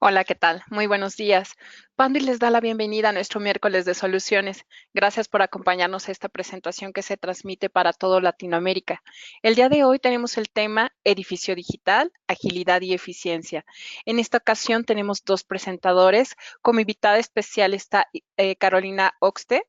Hola, ¿qué tal? Muy buenos días. Pandi les da la bienvenida a nuestro miércoles de soluciones. Gracias por acompañarnos a esta presentación que se transmite para todo Latinoamérica. El día de hoy tenemos el tema edificio digital, agilidad y eficiencia. En esta ocasión tenemos dos presentadores. Como invitada especial está Carolina Oxte.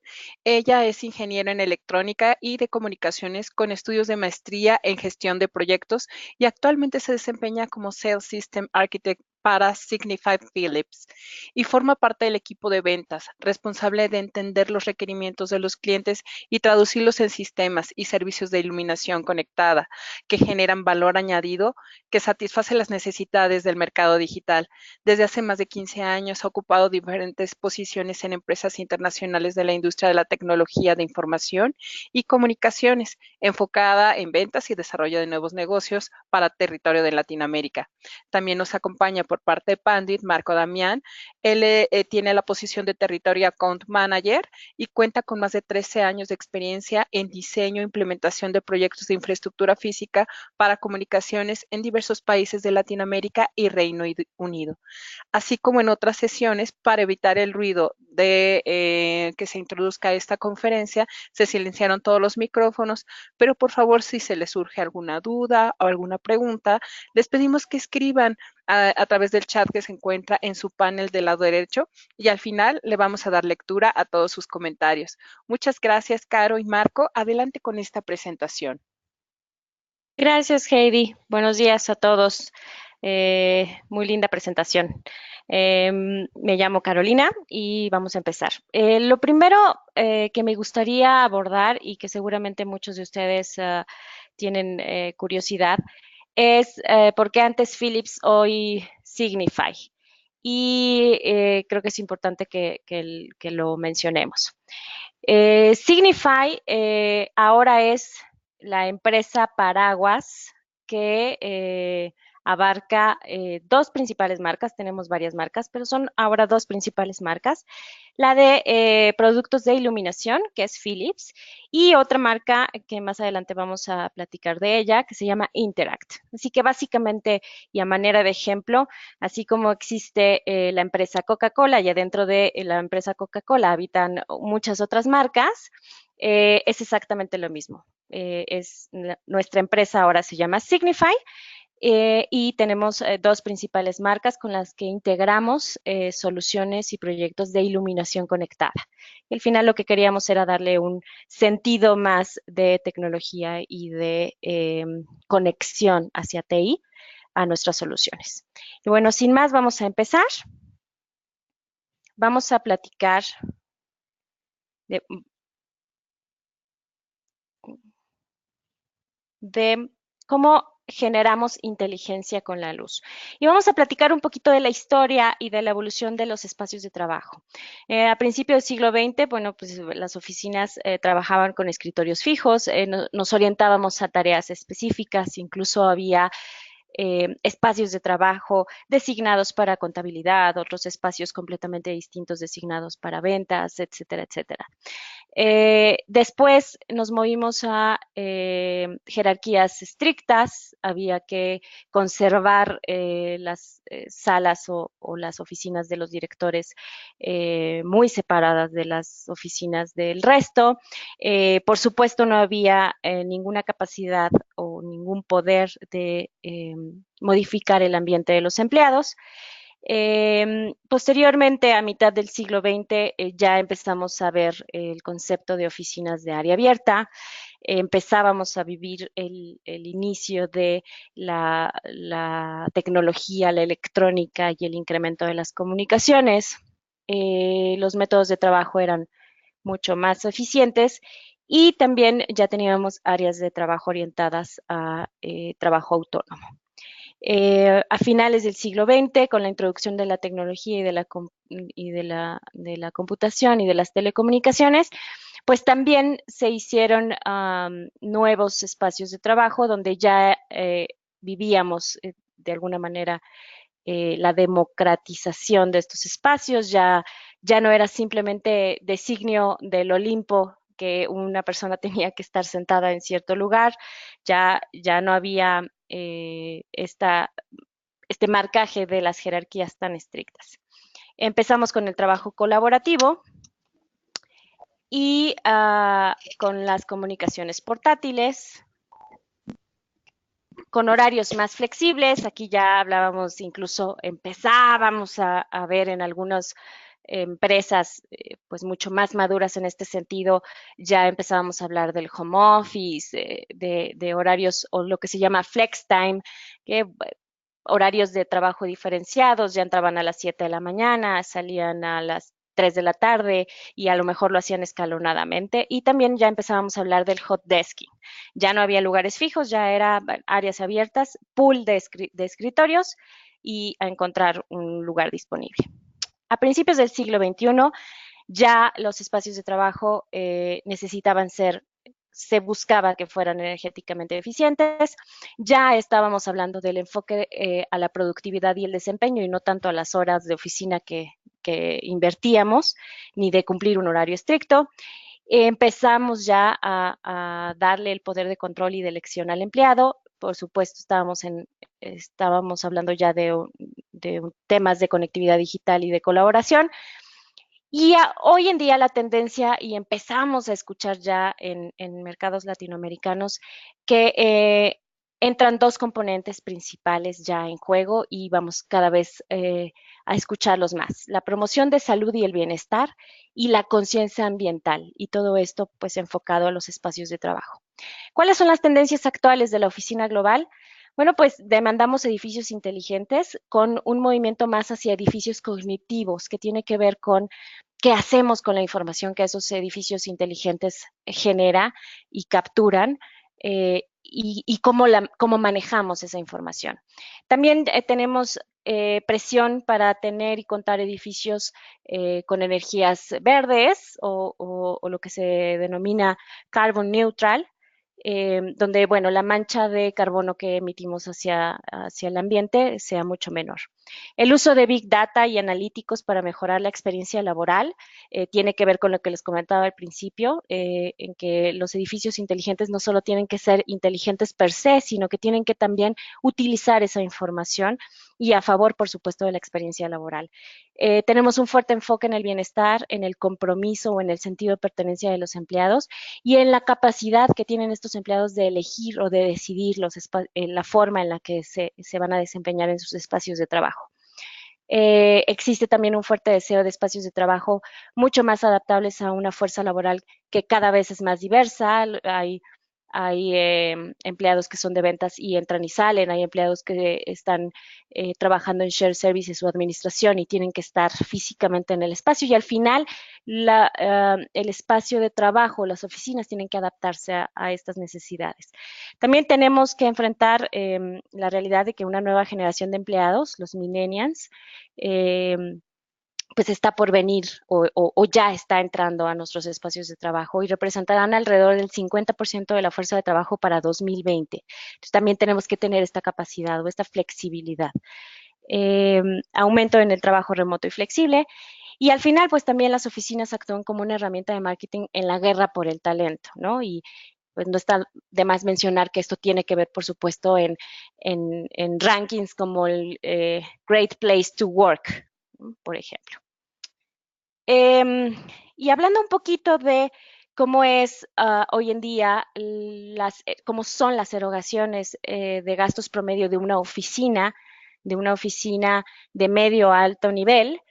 Ella es ingeniera en electrónica y de comunicaciones con estudios de maestría en gestión de proyectos y actualmente se desempeña como Sales System Architect para Signify Philips y forma parte del equipo de ventas, responsable de entender los requerimientos de los clientes y traducirlos en sistemas y servicios de iluminación conectada que generan valor añadido que satisface las necesidades del mercado digital. Desde hace más de 15 años ha ocupado diferentes posiciones en empresas internacionales de la industria de la tecnología de información y comunicaciones, enfocada en ventas y desarrollo de nuevos negocios para territorio de Latinoamérica. También nos acompaña por parte de Pandit Marco Damián. Él tiene la posición de Territory Account Manager y cuenta con más de 13 años de experiencia en diseño e implementación de proyectos de infraestructura física para comunicaciones en diversos países de Latinoamérica y Reino Unido, así como en otras sesiones para evitar el ruido de que se introduzca esta conferencia. Se silenciaron todos los micrófonos, pero por favor, si se les surge alguna duda o alguna pregunta, les pedimos que escriban a través del chat que se encuentra en su panel del lado derecho y al final le vamos a dar lectura a todos sus comentarios. Muchas gracias, Caro y Marco. Adelante con esta presentación. Gracias, Heidi. Buenos días a todos. Muy linda presentación. Me llamo Carolina y vamos a empezar. Lo primero que me gustaría abordar y que seguramente muchos de ustedes tienen curiosidad es por qué antes Philips, hoy Signify. Y creo que es importante que lo mencionemos. Signify ahora es la empresa paraguas que abarca dos principales marcas. Tenemos varias marcas, pero son ahora dos principales marcas. La de productos de iluminación, que es Philips, y otra marca que más adelante vamos a platicar de ella, que se llama Interact. Así que básicamente, y a manera de ejemplo, así como existe la empresa Coca-Cola y adentro de la empresa Coca-Cola habitan muchas otras marcas, es exactamente lo mismo. Nuestra empresa ahora se llama Signify y tenemos dos principales marcas con las que integramos soluciones y proyectos de iluminación conectada. Y al final lo que queríamos era darle un sentido más de tecnología y de conexión hacia TI a nuestras soluciones. Y bueno, sin más, vamos a empezar. Vamos a platicar de, de cómo generamos inteligencia con la luz. Y vamos a platicar un poquito de la historia y de la evolución de los espacios de trabajo. A principios del siglo XX, bueno, pues las oficinas trabajaban con escritorios fijos, nos orientábamos a tareas específicas, incluso había espacios de trabajo designados para contabilidad, otros espacios completamente distintos designados para ventas, etcétera, etcétera. Después nos movimos a jerarquías estrictas, había que conservar las salas o las oficinas de los directores muy separadas de las oficinas del resto. Por supuesto, no había ninguna capacidad o ningún poder de modificar el ambiente de los empleados. Posteriormente, a mitad del siglo XX, ya empezamos a ver el concepto de oficinas de área abierta, empezábamos a vivir el inicio de la tecnología, la electrónica y el incremento de las comunicaciones. Los métodos de trabajo eran mucho más eficientes y también ya teníamos áreas de trabajo orientadas a trabajo autónomo. A finales del siglo XX, con la introducción de la tecnología y de la computación y de las telecomunicaciones, pues también se hicieron nuevos espacios de trabajo donde ya vivíamos de alguna manera la democratización de estos espacios, ya no era simplemente designio del Olimpo que una persona tenía que estar sentada en cierto lugar, ya no había esta este marcaje de las jerarquías tan estrictas. Empezamos con el trabajo colaborativo y con las comunicaciones portátiles, con horarios más flexibles. Aquí ya hablábamos, incluso empezábamos a ver en algunas empresas pues mucho más maduras en este sentido, ya empezábamos a hablar del home office, de horarios o lo que se llama flex time, que horarios de trabajo diferenciados, ya entraban a las 7 de la mañana, salían a las 3 de la tarde y a lo mejor lo hacían escalonadamente. Y también ya empezábamos a hablar del hot desking. Ya no había lugares fijos, ya era áreas abiertas, pool de escritorios y a encontrar un lugar disponible. A principios del siglo XXI ya los espacios de trabajo necesitaban ser, se buscaba que fueran energéticamente eficientes. Ya estábamos hablando del enfoque a la productividad y el desempeño y no tanto a las horas de oficina que invertíamos, ni de cumplir un horario estricto. Empezamos ya a darle el poder de control y de elección al empleado. Por supuesto, estábamos hablando ya de temas de conectividad digital y de colaboración. Y hoy en día la tendencia, y empezamos a escuchar ya en mercados latinoamericanos, que entran dos componentes principales ya en juego y vamos cada vez a escucharlos más. La promoción de salud y el bienestar y la conciencia ambiental. Y todo esto pues enfocado a los espacios de trabajo. ¿Cuáles son las tendencias actuales de la oficina global? Bueno, pues demandamos edificios inteligentes con un movimiento más hacia edificios cognitivos que tiene que ver con qué hacemos con la información que esos edificios inteligentes genera y capturan y cómo manejamos esa información. También tenemos presión para tener y contar edificios con energías verdes o lo que se denomina carbon neutral, donde, bueno, la mancha de carbono que emitimos hacia el ambiente sea mucho menor. El uso de Big Data y analíticos para mejorar la experiencia laboral tiene que ver con lo que les comentaba al principio, en que los edificios inteligentes no solo tienen que ser inteligentes per se, sino que tienen que también utilizar esa información y a favor, por supuesto, de la experiencia laboral. Tenemos un fuerte enfoque en el bienestar, en el compromiso o en el sentido de pertenencia de los empleados y en la capacidad que tienen estos empleados de elegir o de decidir la forma en la que se van a desempeñar en sus espacios de trabajo. Existe también un fuerte deseo de espacios de trabajo mucho más adaptables a una fuerza laboral que cada vez es más diversa. Hay empleados que son de ventas y entran y salen, hay empleados que están trabajando en share services o administración y tienen que estar físicamente en el espacio y al final el espacio de trabajo, las oficinas tienen que adaptarse a estas necesidades. También tenemos que enfrentar la realidad de que una nueva generación de empleados, los millennials, eh, pues está por venir o ya está entrando a nuestros espacios de trabajo y representarán alrededor del 50% de la fuerza de trabajo para 2020. Entonces, también tenemos que tener esta capacidad o esta flexibilidad. Aumento en el trabajo remoto y flexible. Y al final, pues también las oficinas actúan como una herramienta de marketing en la guerra por el talento, ¿no? Y pues no está de más mencionar que esto tiene que ver, por supuesto, en rankings como el Great Place to Work, ¿no? Por ejemplo. Y hablando un poquito de cómo es hoy en día, cómo son las erogaciones de gastos promedio de una oficina de medio a alto nivel,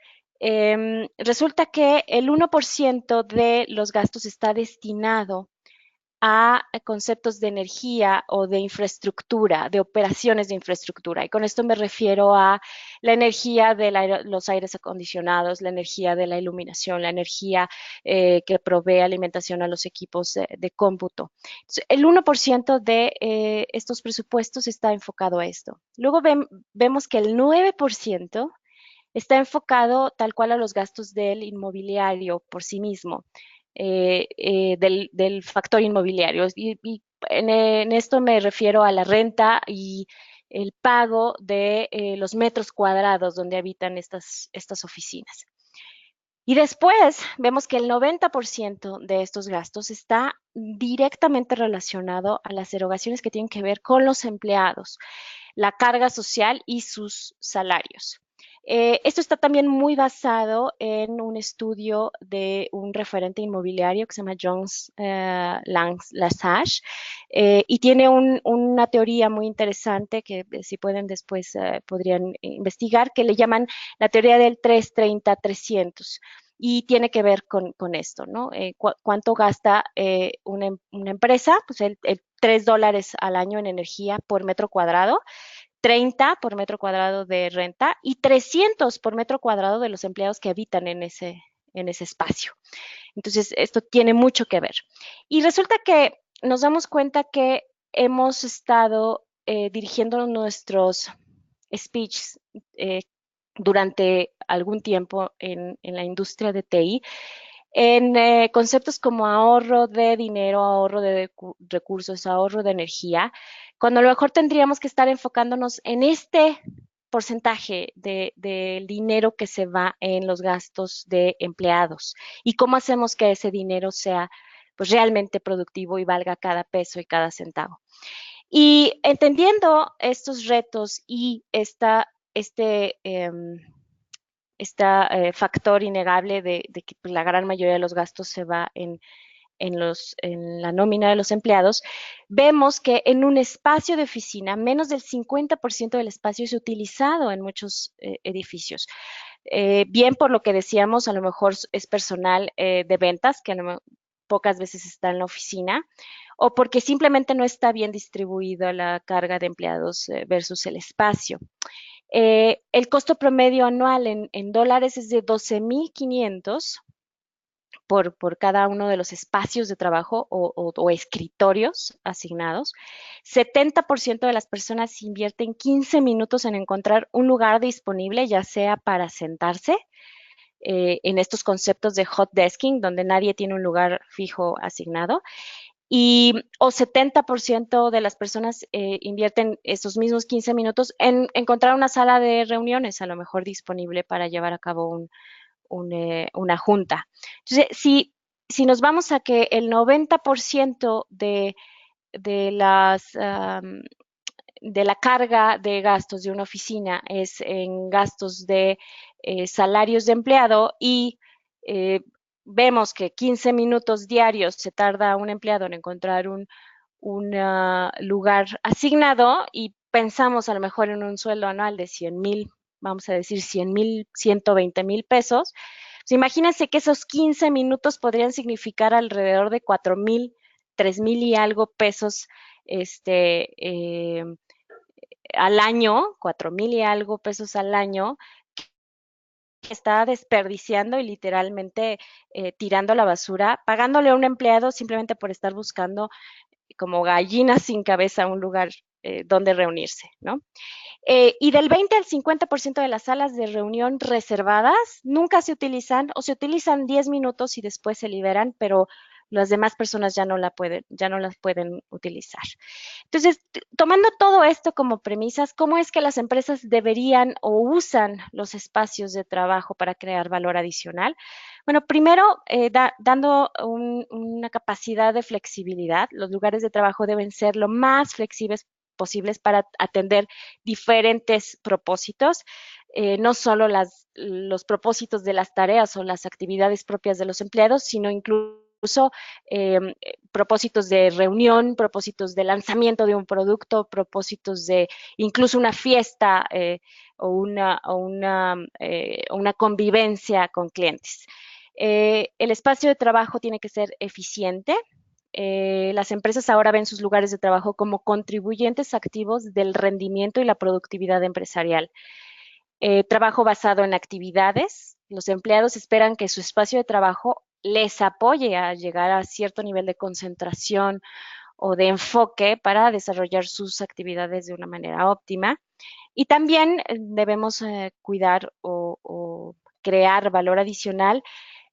resulta que el 1% de los gastos está destinado a conceptos de energía o de infraestructura, de operaciones de infraestructura. Y con esto me refiero a la energía de los aires acondicionados, la energía de la iluminación, la energía que provee alimentación a los equipos de cómputo. Entonces, el 1% de estos presupuestos está enfocado a esto. Luego vemos que el 9% está enfocado tal cual a los gastos del inmobiliario por sí mismo, del factor inmobiliario. Y en esto me refiero a la renta y el pago de los metros cuadrados donde habitan estas oficinas. Y después vemos que el 90% de estos gastos está directamente relacionado a las erogaciones que tienen que ver con los empleados. la carga social y sus salarios. Esto está también muy basado en un estudio de un referente inmobiliario que se llama Jones Lasage y tiene una teoría muy interesante que si pueden después podrían investigar, que le llaman la teoría del 330-300 y tiene que ver con esto, ¿no? ¿Cuánto gasta una empresa? Pues el $3 al año en energía por metro cuadrado, 30 por metro cuadrado de renta y 300 por metro cuadrado de los empleados que habitan en ese espacio. Entonces, esto tiene mucho que ver. Y resulta que nos damos cuenta que hemos estado dirigiendo nuestros speeches durante algún tiempo en la industria de TI en conceptos como ahorro de dinero, ahorro de recursos, ahorro de energía, cuando a lo mejor tendríamos que estar enfocándonos en este porcentaje del dinero que se va en los gastos de empleados y cómo hacemos que ese dinero sea pues realmente productivo y valga cada peso y cada centavo. Y entendiendo estos retos y este factor innegable de que pues, la gran mayoría de los gastos se va en la nómina de los empleados, vemos que en un espacio de oficina, menos del 50% del espacio es utilizado en muchos edificios. Bien por lo que decíamos, a lo mejor es personal de ventas, que pocas veces está en la oficina, o porque simplemente no está bien distribuida la carga de empleados versus el espacio. El costo promedio anual en dólares es de 12,500 por cada uno de los espacios de trabajo o escritorios asignados. 70% de las personas invierten 15 minutos en encontrar un lugar disponible, ya sea para sentarse, en estos conceptos de hot desking, donde nadie tiene un lugar fijo asignado, o 70% de las personas invierten esos mismos 15 minutos en encontrar una sala de reuniones, a lo mejor disponible para llevar a cabo una junta. Entonces, si nos vamos a que el 90% de las de la carga de gastos de una oficina es en gastos de salarios de empleado y eh, vemos que 15 minutos diarios se tarda un empleado en encontrar un lugar asignado y pensamos a lo mejor en un sueldo anual de 100,000, vamos a decir 100,000, 120,000 pesos. Pues imagínense que esos 15 minutos podrían significar alrededor de 4,000, 3,000 y algo pesos al año, 4,000 y algo pesos al año, que está desperdiciando y literalmente tirando a la basura, pagándole a un empleado simplemente por estar buscando como gallinas sin cabeza un lugar donde reunirse, ¿no? Y del 20 al 50% de las salas de reunión reservadas nunca se utilizan o se utilizan 10 minutos y después se liberan, pero las demás personas ya no las pueden utilizar. Entonces, tomando todo esto como premisas, ¿cómo es que las empresas deberían o usan los espacios de trabajo para crear valor adicional? Bueno, primero, dando una capacidad de flexibilidad. Los lugares de trabajo deben ser lo más flexibles posibles para atender diferentes propósitos, no solo los propósitos de las tareas o las actividades propias de los empleados, sino incluso propósitos de reunión, propósitos de lanzamiento de un producto, propósitos de incluso una fiesta una convivencia con clientes. El espacio de trabajo tiene que ser eficiente. Las empresas ahora ven sus lugares de trabajo como contribuyentes activos del rendimiento y la productividad empresarial. Trabajo basado en actividades. Los empleados esperan que su espacio de trabajo les apoye a llegar a cierto nivel de concentración o de enfoque para desarrollar sus actividades de una manera óptima. Y también debemos cuidar o crear valor adicional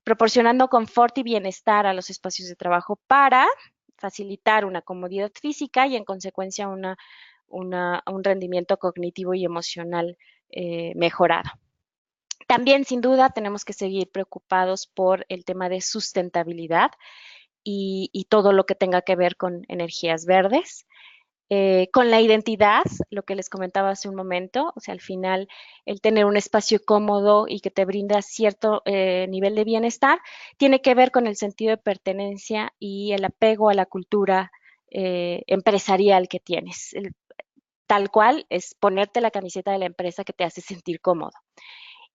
proporcionando confort y bienestar a los espacios de trabajo para facilitar una comodidad física y en consecuencia un rendimiento cognitivo y emocional mejorado. También, sin duda, tenemos que seguir preocupados por el tema de sustentabilidad y todo lo que tenga que ver con energías verdes. con la identidad, lo que les comentaba hace un momento, o sea, al final el tener un espacio cómodo y que te brinda cierto nivel de bienestar, tiene que ver con el sentido de pertenencia y el apego a la cultura empresarial que tienes. Tal cual es ponerte la camiseta de la empresa que te hace sentir cómodo.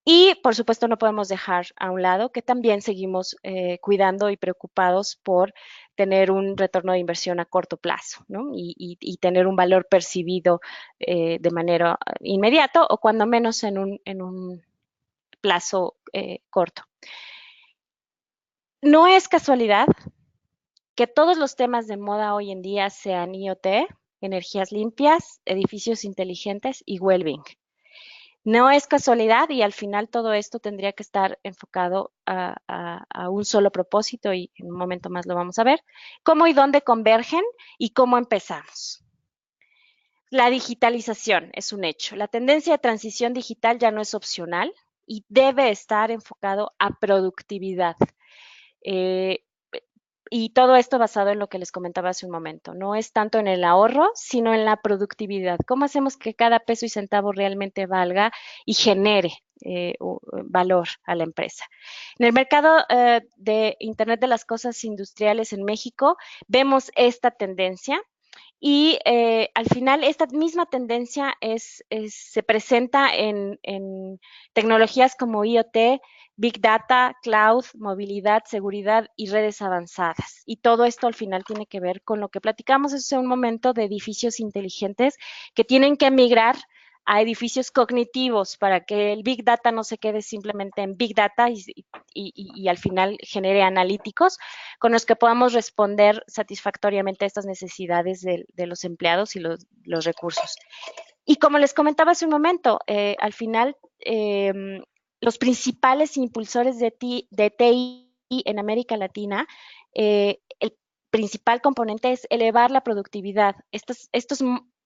Y por supuesto no podemos dejar a un lado que también seguimos cuidando y preocupados por tener un retorno de inversión a corto plazo, ¿no? Y tener un valor percibido de manera inmediata o cuando menos en un plazo corto. No es casualidad que todos los temas de moda hoy en día sean IoT, energías limpias, edificios inteligentes y well-being. No es casualidad y al final todo esto tendría que estar enfocado a un solo propósito y en un momento más lo vamos a ver. ¿Cómo y dónde convergen y cómo empezamos? La digitalización es un hecho. La tendencia de transición digital ya no es opcional y debe estar enfocado a productividad. Eh, y todo esto basado en lo que les comentaba hace un momento. No es tanto en el ahorro, sino en la productividad. ¿Cómo hacemos que cada peso y centavo realmente valga y genere valor a la empresa? En el mercado de Internet de las Cosas Industriales en México, vemos esta tendencia y al final esta misma tendencia se presenta en tecnologías como IoT, Big Data, Cloud, movilidad, seguridad y redes avanzadas. Y todo esto al final tiene que ver con lo que platicamos hace un momento de edificios inteligentes que tienen que migrar a edificios cognitivos para que el Big Data no se quede simplemente en Big Data y al final genere analíticos con los que podamos responder satisfactoriamente a estas necesidades de los empleados y los recursos. Y como les comentaba hace un momento, al final los principales impulsores de TI en América Latina, el principal componente es elevar la productividad. Estos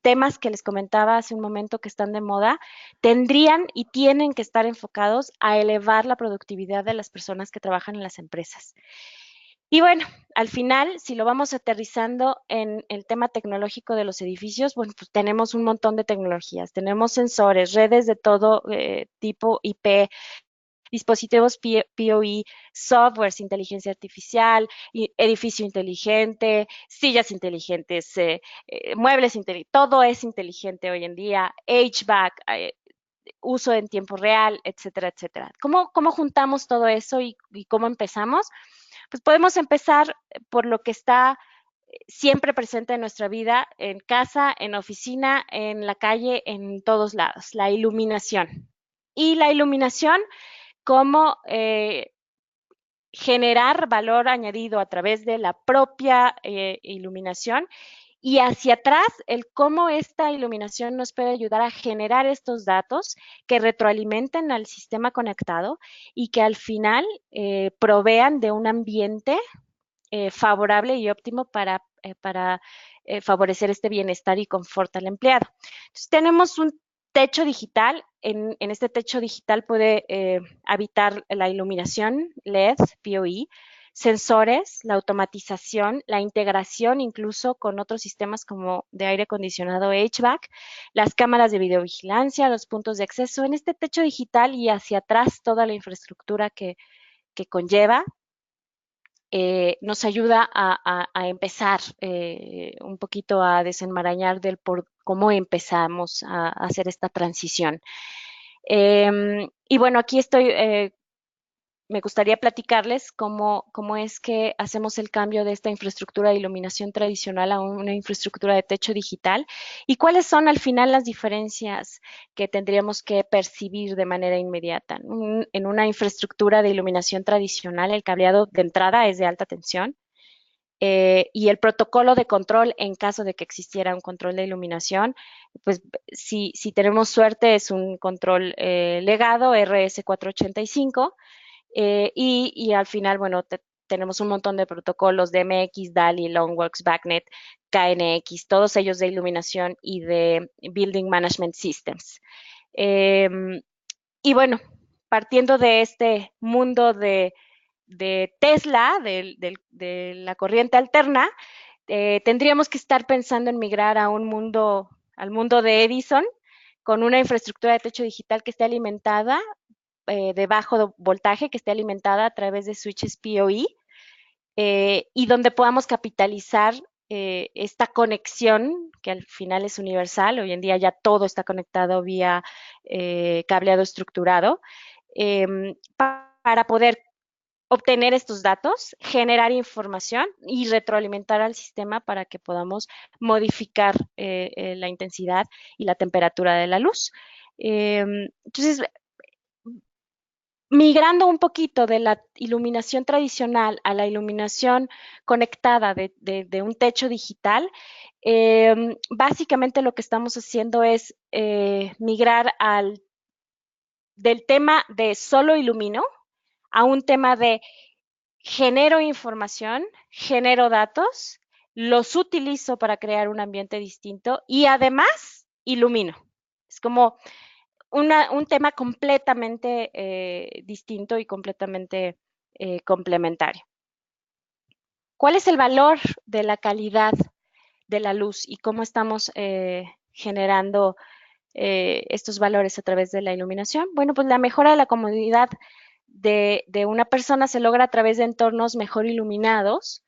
temas que les comentaba hace un momento que están de moda, tendrían y tienen que estar enfocados a elevar la productividad de las personas que trabajan en las empresas. Y bueno, al final, si lo vamos aterrizando en el tema tecnológico de los edificios, bueno, pues tenemos un montón de tecnologías. Tenemos sensores, redes de todo tipo IP, dispositivos POE, softwares, inteligencia artificial, edificio inteligente, sillas inteligentes, muebles inteligentes, todo es inteligente hoy en día, HVAC, uso en tiempo real, etcétera, etcétera. ¿Cómo juntamos todo eso y cómo empezamos? Pues podemos empezar por lo que está siempre presente en nuestra vida, en casa, en oficina, en la calle, en todos lados, la iluminación. Y la iluminación, cómo generar valor añadido a través de la propia iluminación y hacia atrás el cómo esta iluminación nos puede ayudar a generar estos datos que retroalimenten al sistema conectado y que al final provean de un ambiente favorable y óptimo para favorecer este bienestar y confort al empleado. Entonces, tenemos un techo digital. En este techo digital puede habitar la iluminación LED, PoE, sensores, la automatización, la integración incluso con otros sistemas como de aire acondicionado HVAC, las cámaras de videovigilancia, los puntos de acceso en este techo digital y hacia atrás toda la infraestructura que conlleva nos ayuda a empezar un poquito a desenmarañar del por cómo empezamos a hacer esta transición. Y bueno, aquí estoy me gustaría platicarles cómo es que hacemos el cambio de esta infraestructura de iluminación tradicional a una infraestructura de techo digital y cuáles son al final las diferencias que tendríamos que percibir de manera inmediata. En una infraestructura de iluminación tradicional, el cableado de entrada es de alta tensión, y el protocolo de control en caso de que existiera un control de iluminación, pues si tenemos suerte es un control legado RS485 y al final, bueno, tenemos un montón de protocolos de MX, DALI, Longworks, BACnet, KNX, todos ellos de iluminación y de Building Management Systems. Eh, y bueno, partiendo de este mundo de Tesla, de la corriente alterna, tendríamos que estar pensando en migrar al mundo de Edison, con una infraestructura de techo digital que esté alimentada de bajo voltaje, que esté alimentada a través de switches PoE, y donde podamos capitalizar esta conexión, que al final es universal. Hoy en día ya todo está conectado vía cableado estructurado, para poder obtener estos datos, generar información y retroalimentar al sistema para que podamos modificar la intensidad y la temperatura de la luz. Entonces, migrando un poquito de la iluminación tradicional a la iluminación conectada de un techo digital, básicamente lo que estamos haciendo es migrar del tema de solo ilumino a un tema de genero información, genero datos, los utilizo para crear un ambiente distinto y además ilumino. Es como un tema completamente distinto y completamente complementario. ¿Cuál es el valor de la calidad de la luz y cómo estamos generando estos valores a través de la iluminación? Bueno, pues la mejora de la comodidad de una persona se logra a través de entornos mejor iluminados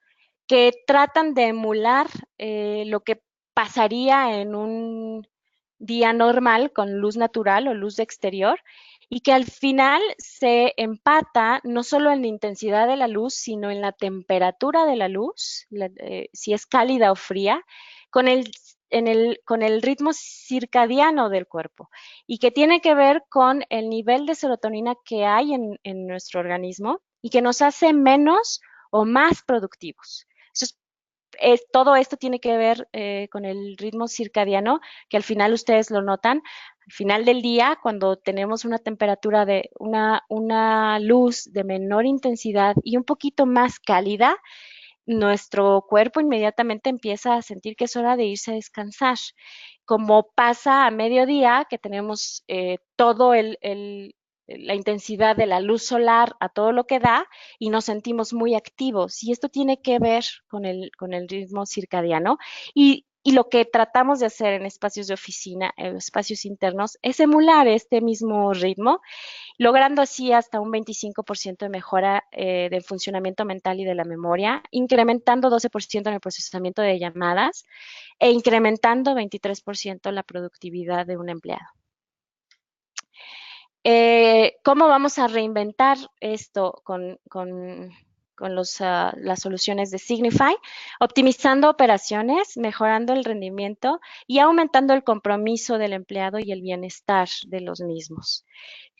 que tratan de emular lo que pasaría en un día normal con luz natural o luz de exterior, y que al final se empata no solo en la intensidad de la luz, sino en la temperatura de la luz, si es cálida o fría, con con el ritmo circadiano del cuerpo, y que tiene que ver con el nivel de serotonina que hay en nuestro organismo y que nos hace menos o más productivos. Entonces, todo esto tiene que ver con el ritmo circadiano, que al final ustedes lo notan. Al final del día, cuando tenemos una temperatura de una luz de menor intensidad y un poquito más cálida, nuestro cuerpo inmediatamente empieza a sentir que es hora de irse a descansar. Como pasa a mediodía, que tenemos todo la intensidad de la luz solar a todo lo que da y nos sentimos muy activos. Y esto tiene que ver con el ritmo circadiano. Y lo que tratamos de hacer en espacios de oficina, en espacios internos, es emular este mismo ritmo, logrando así hasta un 25% de mejora del funcionamiento mental y de la memoria, incrementando 12% en el procesamiento de llamadas e incrementando 23% la productividad de un empleado. ¿Cómo vamos a reinventar esto con las soluciones de Signify? Optimizando operaciones, mejorando el rendimiento y aumentando el compromiso del empleado y el bienestar de los mismos.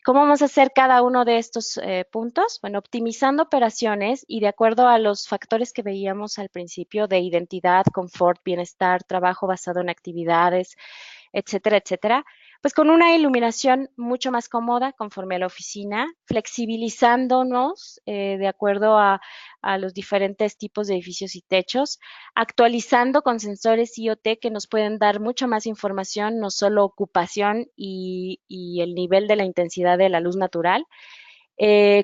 ¿Cómo vamos a hacer cada uno de estos puntos? Bueno, optimizando operaciones y de acuerdo a los factores que veíamos al principio de identidad, confort, bienestar, trabajo basado en actividades, etcétera, etcétera, pues con una iluminación mucho más cómoda conforme a la oficina, flexibilizándonos de acuerdo a los diferentes tipos de edificios y techos, actualizando con sensores IoT que nos pueden dar mucha más información, no solo ocupación y el nivel de la intensidad de la luz natural,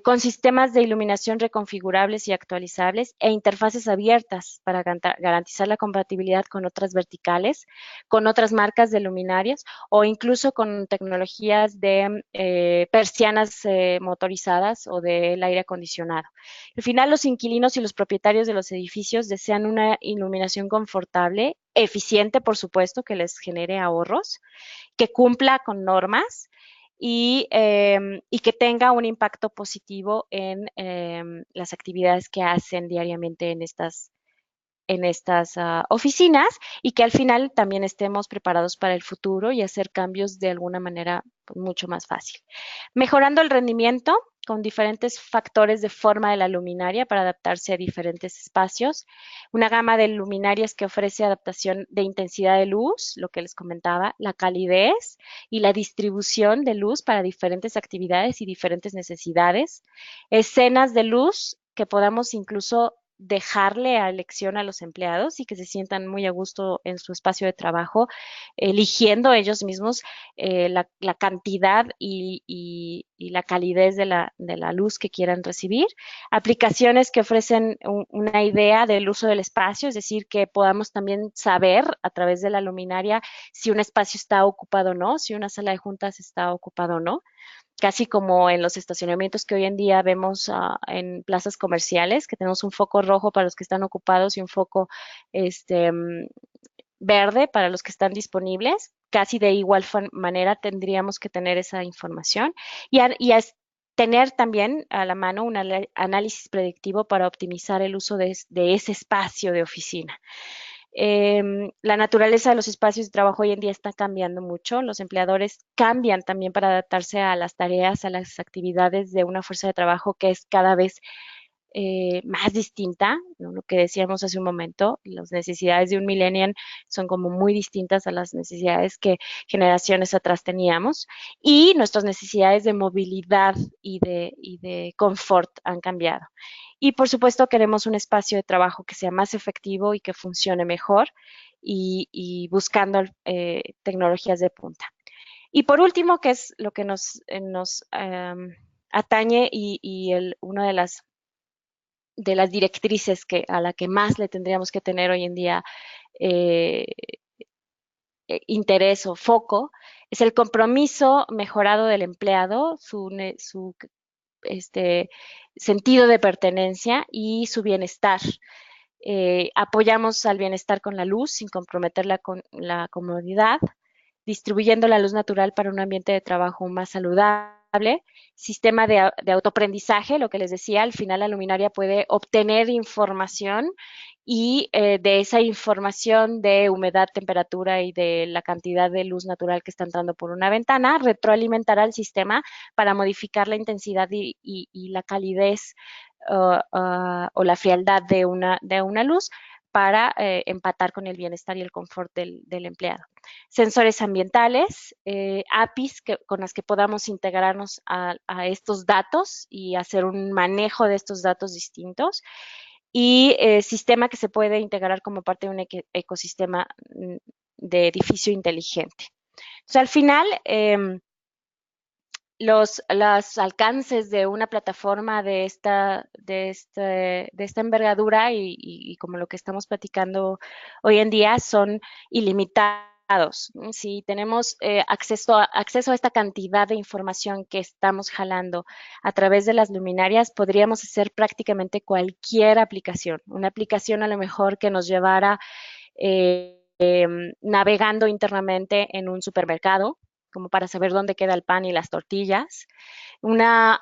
con sistemas de iluminación reconfigurables y actualizables e interfaces abiertas para garantizar la compatibilidad con otras verticales, con otras marcas de luminarias o incluso con tecnologías de persianas motorizadas o del aire acondicionado. Al final, los inquilinos y los propietarios de los edificios desean una iluminación confortable, eficiente, por supuesto, que les genere ahorros, que cumpla con normas y que tenga un impacto positivo en las actividades que hacen diariamente en estas oficinas, y que al final también estemos preparados para el futuro y hacer cambios de alguna manera pues, mucho más fácil. Mejorando el rendimiento con diferentes factores de forma de la luminaria para adaptarse a diferentes espacios. Una gama de luminarias que ofrece adaptación de intensidad de luz, lo que les comentaba, la calidez y la distribución de luz para diferentes actividades y diferentes necesidades. Escenas de luz que podamos incluso dejarle a elección a los empleados y que se sientan muy a gusto en su espacio de trabajo, eligiendo ellos mismos la cantidad y la calidez de la luz que quieran recibir. Aplicaciones que ofrecen una idea del uso del espacio, es decir, que podamos también saber a través de la luminaria si un espacio está ocupado o no, si una sala de juntas está ocupada o no, casi como en los estacionamientos que hoy en día vemos en plazas comerciales, que tenemos un foco rojo para los que están ocupados y un foco este, verde para los que están disponibles. Casi de igual manera tendríamos que tener esa información y tener también a la mano un análisis predictivo para optimizar el uso de ese espacio de oficina. La naturaleza de los espacios de trabajo hoy en día está cambiando mucho. Los empleadores cambian también para adaptarse a las tareas, a las actividades de una fuerza de trabajo que es cada vez más distinta, ¿no? Lo que decíamos hace un momento, las necesidades de un millennial son como muy distintas a las necesidades que generaciones atrás teníamos y nuestras necesidades de movilidad y de confort han cambiado. Y por supuesto queremos un espacio de trabajo que sea más efectivo y que funcione mejor y buscando tecnologías de punta. Y por último, que es lo que nos atañe una de las directrices a la que más le tendríamos que tener hoy en día eh, interés o foco, es el compromiso mejorado del empleado, su este, sentido de pertenencia y su bienestar. Apoyamos al bienestar con la luz sin comprometer la comodidad, distribuyendo la luz natural para un ambiente de trabajo más saludable, sistema de autoaprendizaje, lo que les decía, al final la luminaria puede obtener información y de esa información de humedad, temperatura y de la cantidad de luz natural que está entrando por una ventana, retroalimentar al sistema para modificar la intensidad y la calidez o la frialdad de una luz para empatar con el bienestar y el confort del empleado. Sensores ambientales, APIs con las que podamos integrarnos a estos datos y hacer un manejo de estos datos distintos y sistema que se puede integrar como parte de un ecosistema de edificio inteligente. Entonces, al final, los alcances de una plataforma de esta envergadura y como lo que estamos platicando hoy en día son ilimitados. Si tenemos acceso a esta cantidad de información que estamos jalando a través de las luminarias, podríamos hacer prácticamente cualquier aplicación. Una aplicación a lo mejor que nos llevara navegando internamente en un supermercado, como para saber dónde queda el pan y las tortillas. Una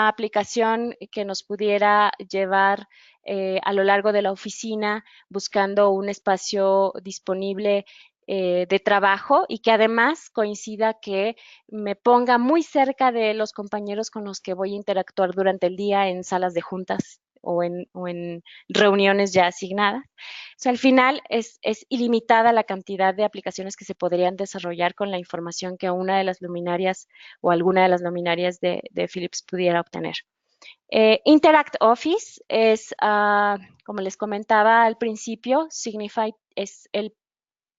aplicación que nos pudiera llevar a lo largo de la oficina buscando un espacio disponible de trabajo y que además coincida que me ponga muy cerca de los compañeros con los que voy a interactuar durante el día en salas de juntas o en reuniones ya asignadas. O sea, al final es ilimitada la cantidad de aplicaciones que se podrían desarrollar con la información que una de las luminarias o alguna de las luminarias de Philips pudiera obtener. Interact Office es, como les comentaba al principio, Signify es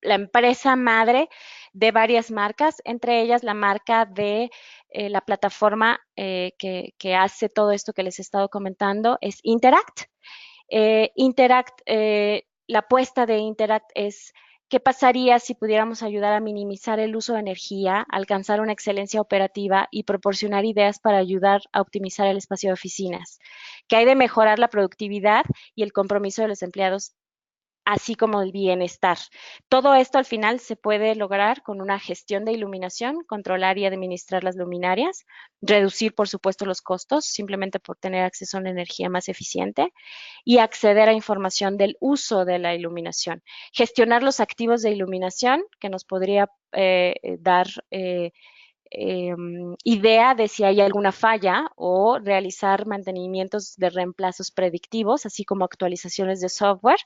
la empresa madre de varias marcas, entre ellas la marca de la plataforma que hace todo esto que les he estado comentando es Interact. La apuesta de Interact es qué pasaría si pudiéramos ayudar a minimizar el uso de energía, alcanzar una excelencia operativa y proporcionar ideas para ayudar a optimizar el espacio de oficinas, que hay de mejorar la productividad y el compromiso de los empleados así como el bienestar. Todo esto al final se puede lograr con una gestión de iluminación, controlar y administrar las luminarias, reducir, por supuesto, los costos, simplemente por tener acceso a una energía más eficiente, y acceder a información del uso de la iluminación. Gestionar los activos de iluminación, que nos podría dar idea de si hay alguna falla o realizar mantenimientos de reemplazos predictivos, así como actualizaciones de software,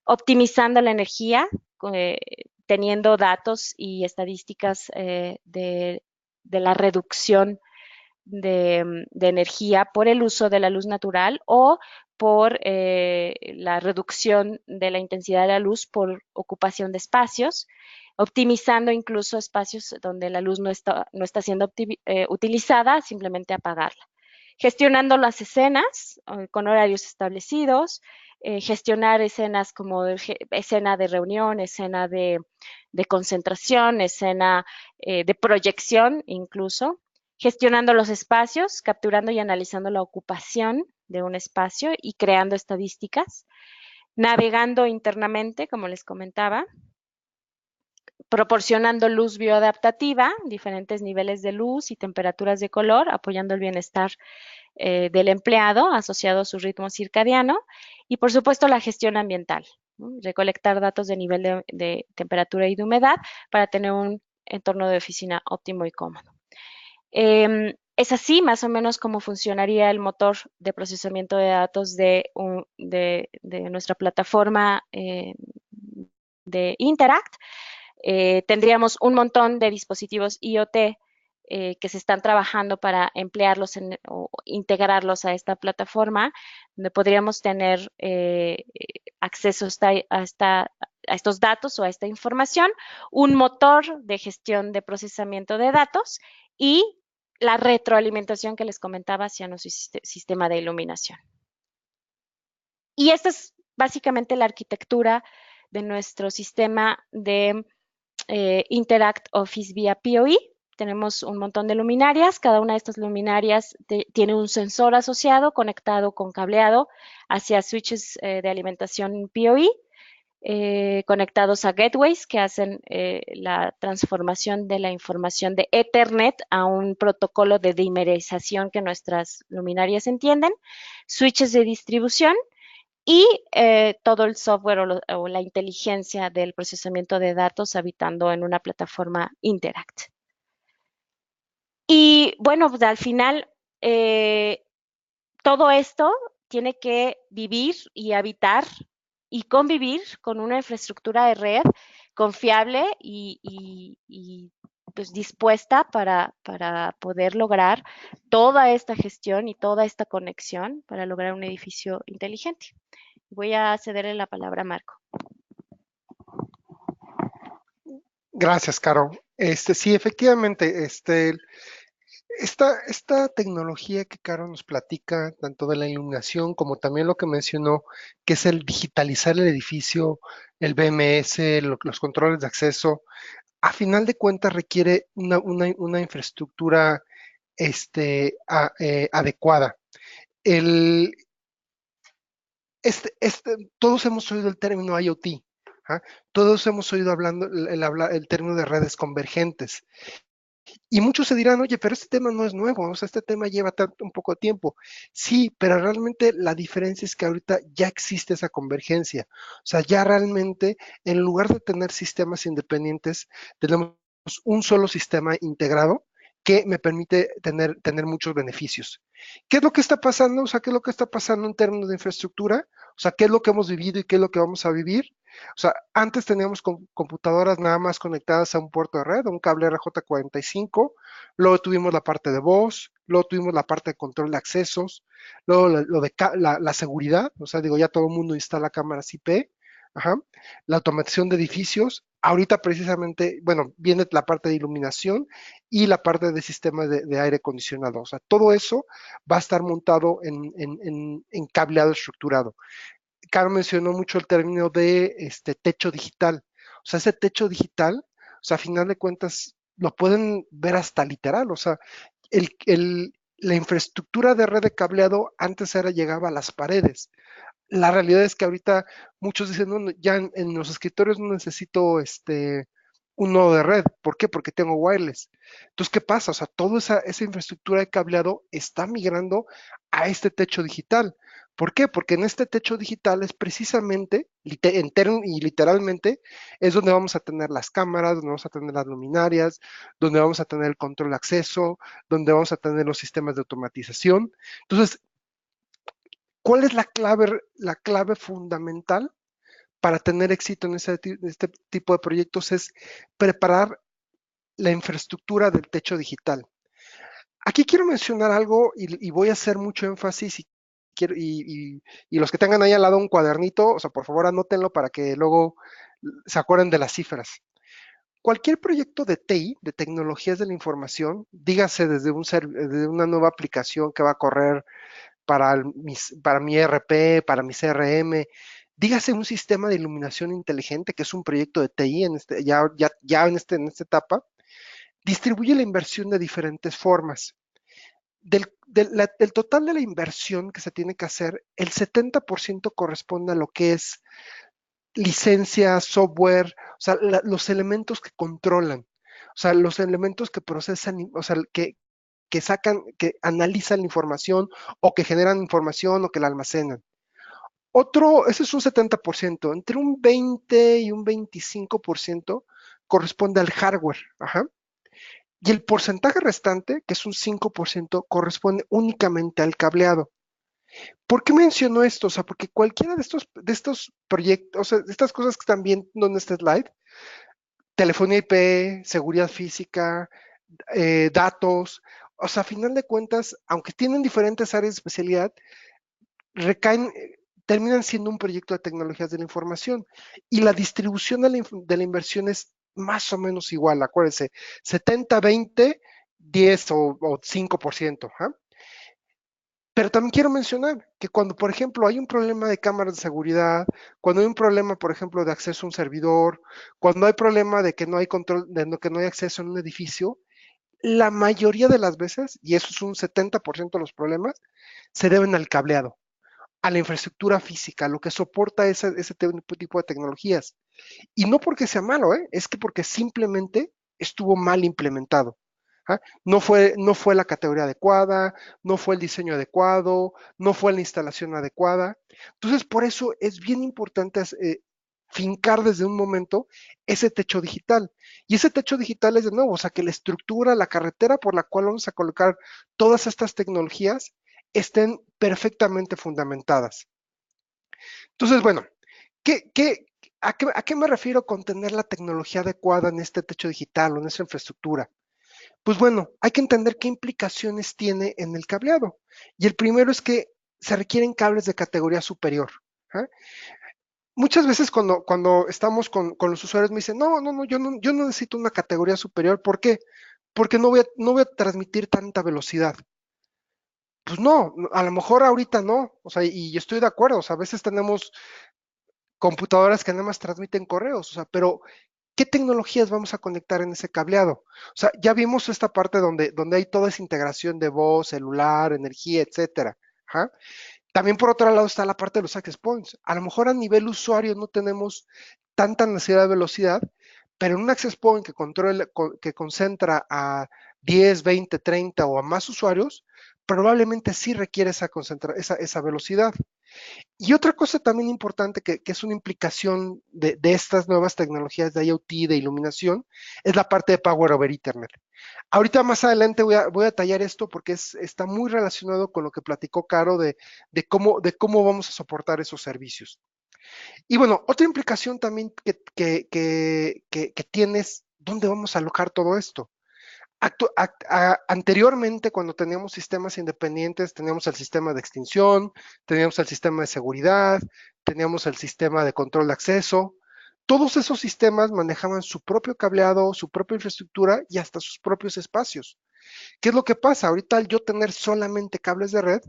optimizando la energía, eh, teniendo datos y estadísticas de la reducción de energía por el uso de la luz natural o por la reducción de la intensidad de la luz por ocupación de espacios, optimizando incluso espacios donde la luz no está siendo utilizada, simplemente apagarla. Gestionando las escenas con horarios establecidos, gestionar escenas como escena de reunión, escena de concentración, escena de proyección incluso, gestionando los espacios, capturando y analizando la ocupación de un espacio y creando estadísticas, navegando internamente, como les comentaba, proporcionando luz bioadaptativa, diferentes niveles de luz y temperaturas de color, apoyando el bienestar del empleado asociado a su ritmo circadiano y, por supuesto, la gestión ambiental, ¿no? Recolectar datos de nivel de temperatura y de humedad para tener un entorno de oficina óptimo y cómodo. Es así más o menos como funcionaría el motor de procesamiento de datos de nuestra plataforma de Interact. Tendríamos un montón de dispositivos IoT que se están trabajando para emplearlos o integrarlos a esta plataforma, donde podríamos tener acceso a estos datos o a esta información, un motor de gestión de procesamiento de datos y la retroalimentación que les comentaba hacia nuestro sistema de iluminación. Y esta es básicamente la arquitectura de nuestro sistema de Interact Office vía PoE. Tenemos un montón de luminarias. Cada una de estas luminarias tiene un sensor asociado conectado con cableado hacia switches de alimentación PoE, conectados a gateways que hacen la transformación de la información de Ethernet a un protocolo de dimerización que nuestras luminarias entienden, switches de distribución y todo el software o la inteligencia del procesamiento de datos habitando en una plataforma Interact. Y bueno, pues al final todo esto tiene que vivir y habitar y convivir con una infraestructura de red confiable y pues dispuesta para poder lograr toda esta gestión y toda esta conexión para lograr un edificio inteligente. Voy a cederle la palabra a Marco. Gracias, Caro. Sí, efectivamente, esta tecnología que Caro nos platica, tanto de la iluminación como también lo que mencionó, que es el digitalizar el edificio, el BMS, los controles de acceso, a final de cuentas requiere una infraestructura adecuada. El, todos hemos oído el término IoT, ¿ah? Todos hemos oído hablando el término de redes convergentes. Y muchos se dirán, oye, pero este tema no es nuevo, o sea, este tema lleva un poco de tiempo. Sí, pero realmente la diferencia es que ahorita ya existe esa convergencia. O sea, ya realmente, en lugar de tener sistemas independientes, tenemos un solo sistema integrado que me permite tener muchos beneficios. ¿Qué es lo que está pasando? O sea, ¿qué es lo que está pasando en términos de infraestructura? O sea, ¿qué es lo que hemos vivido y qué es lo que vamos a vivir? O sea, antes teníamos computadoras nada más conectadas a un puerto de red, a un cable RJ45, luego tuvimos la parte de voz, luego tuvimos la parte de control de accesos, luego lo de la seguridad, o sea, digo, ya todo el mundo instala cámaras IP, ajá, la automatización de edificios, ahorita precisamente, bueno, viene la parte de iluminación y la parte de sistemas de aire acondicionado, o sea, todo eso va a estar montado en cableado estructurado. Caro mencionó mucho el término de techo digital. O sea, ese techo digital, o sea, a final de cuentas, lo pueden ver hasta literal. O sea, la infraestructura de red de cableado antes llegaba a las paredes. La realidad es que ahorita muchos dicen, no, ya en los escritorios no necesito un nodo de red. ¿Por qué? Porque tengo wireless. Entonces, ¿qué pasa? O sea, toda esa infraestructura de cableado está migrando a este techo digital. ¿Por qué? Porque en este techo digital es precisamente, y literalmente, es donde vamos a tener las cámaras, donde vamos a tener las luminarias, donde vamos a tener el control de acceso, donde vamos a tener los sistemas de automatización. Entonces, ¿cuál es la clave fundamental para tener éxito en este tipo de proyectos? Es preparar la infraestructura del techo digital. Aquí quiero mencionar algo y voy a hacer mucho énfasis y y los que tengan ahí al lado un cuadernito, o sea, por favor anótenlo para que luego se acuerden de las cifras. Cualquier proyecto de TI, de tecnologías de la información, dígase desde una nueva aplicación que va a correr para mi ERP, para mi CRM, dígase un sistema de iluminación inteligente, que es un proyecto de TI en esta etapa, distribuye la inversión de diferentes formas. Del total de la inversión que se tiene que hacer, el 70% corresponde a lo que es licencias, software, o sea, los elementos que controlan, o sea, los elementos que procesan, o sea, que sacan, que analizan la información o que generan información o que la almacenan. Ese es un 70%, entre un 20 y un 25% corresponde al hardware. Ajá. Y el porcentaje restante, que es un 5%, corresponde únicamente al cableado. ¿Por qué menciono esto? O sea, porque cualquiera de estos proyectos, o sea, de estas cosas que están viendo en este slide, telefonía IP, seguridad física, datos, o sea, a final de cuentas, aunque tienen diferentes áreas de especialidad, recaen, terminan siendo un proyecto de tecnologías de la información y la distribución de la inversión es más o menos igual, acuérdense, 70, 20, 10 o 5%. ¿Ah? Pero también quiero mencionar que cuando, por ejemplo, hay un problema de cámaras de seguridad, cuando hay un problema, por ejemplo, de acceso a un servidor, cuando hay problema de que no hay control, que no hay acceso en un edificio, la mayoría de las veces, y eso es un 70% de los problemas, se deben al cableado, a la infraestructura física, lo que soporta ese tipo de tecnologías. Y no porque sea malo, es que porque simplemente estuvo mal implementado. ¿Ah? No fue la categoría adecuada, no fue el diseño adecuado, no fue la instalación adecuada. Entonces, por eso es bien importante fincar desde un momento ese techo digital. Y ese techo digital es de nuevo, o sea, que la estructura, la carretera por la cual vamos a colocar todas estas tecnologías estén perfectamente fundamentadas. Entonces, bueno, ¿a qué me refiero con tener la tecnología adecuada en este techo digital o en esa infraestructura? Pues bueno, hay que entender qué implicaciones tiene en el cableado. Y el primero es que se requieren cables de categoría superior. ¿Ah? Muchas veces cuando estamos con los usuarios me dicen, no, yo no necesito una categoría superior. ¿Por qué? Porque no voy a transmitir tanta velocidad. Pues no, a lo mejor ahorita no, o sea, y estoy de acuerdo, o sea, a veces tenemos computadoras que nada más transmiten correos, o sea, pero ¿qué tecnologías vamos a conectar en ese cableado? O sea, ya vimos esta parte donde hay toda esa integración de voz, celular, energía, etcétera. Ajá. También por otro lado está la parte de los access points. A lo mejor a nivel usuario no tenemos tanta necesidad de velocidad, pero en un access point que concentra a 10, 20, 30 o a más usuarios, probablemente sí requiere esa velocidad. Y otra cosa también importante que es una implicación de estas nuevas tecnologías de IoT, de iluminación, es la parte de Power over Ethernet. Ahorita más adelante voy a detallar esto porque está muy relacionado con lo que platicó Caro de cómo vamos a soportar esos servicios. Y bueno, otra implicación también que tienes, ¿dónde vamos a alojar todo esto? Anteriormente, cuando teníamos sistemas independientes, teníamos el sistema de extinción, teníamos el sistema de seguridad, teníamos el sistema de control de acceso. Todos esos sistemas manejaban su propio cableado, su propia infraestructura y hasta sus propios espacios. ¿Qué es lo que pasa? Ahorita al yo tener solamente cables de red,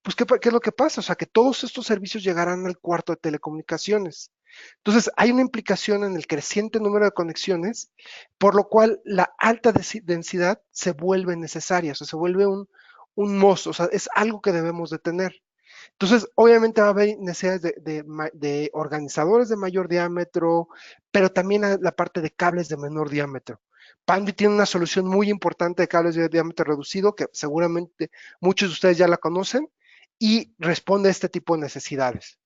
pues ¿qué es lo que pasa? O sea, que todos estos servicios llegarán al cuarto de telecomunicaciones. Entonces, hay una implicación en el creciente número de conexiones, por lo cual la alta densidad se vuelve necesaria, o sea, se vuelve un must, o sea, es algo que debemos de tener. Entonces, obviamente va a haber necesidades de organizadores de mayor diámetro, pero también la parte de cables de menor diámetro. Pandy tiene una solución muy importante de cables de diámetro reducido, que seguramente muchos de ustedes ya la conocen, y responde a este tipo de necesidades.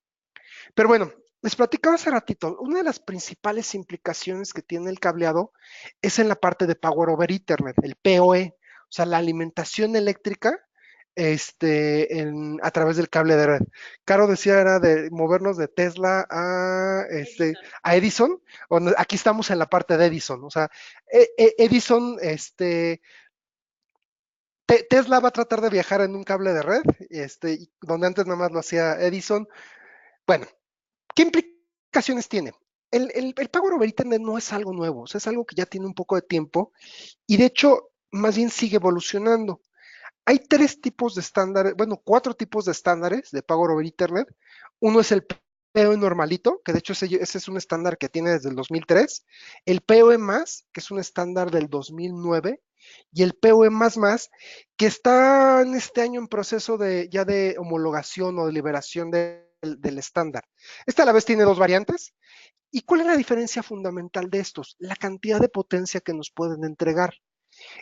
Pero bueno, les platicaba hace ratito, una de las principales implicaciones que tiene el cableado es en la parte de Power over Ethernet, el PoE, o sea, la alimentación eléctrica a través del cable de red. Caro decía era de movernos de Tesla a Edison. Aquí estamos en la parte de Edison, o sea, Edison Tesla va a tratar de viajar en un cable de red, donde antes nada más lo hacía Edison. Bueno, ¿qué implicaciones tiene? El Power over Ethernet no es algo nuevo, o sea, es algo que ya tiene un poco de tiempo y de hecho más bien sigue evolucionando. Hay tres tipos de estándares, bueno, cuatro tipos de estándares de Power over Ethernet. Uno es el PoE normalito, que de hecho ese es un estándar que tiene desde el 2003. El PoE más, que es un estándar del 2009. Y el PoE más más, que está en este año en proceso ya de homologación o de liberación del estándar. Esta a la vez tiene dos variantes. ¿Y cuál es la diferencia fundamental de estos? La cantidad de potencia que nos pueden entregar.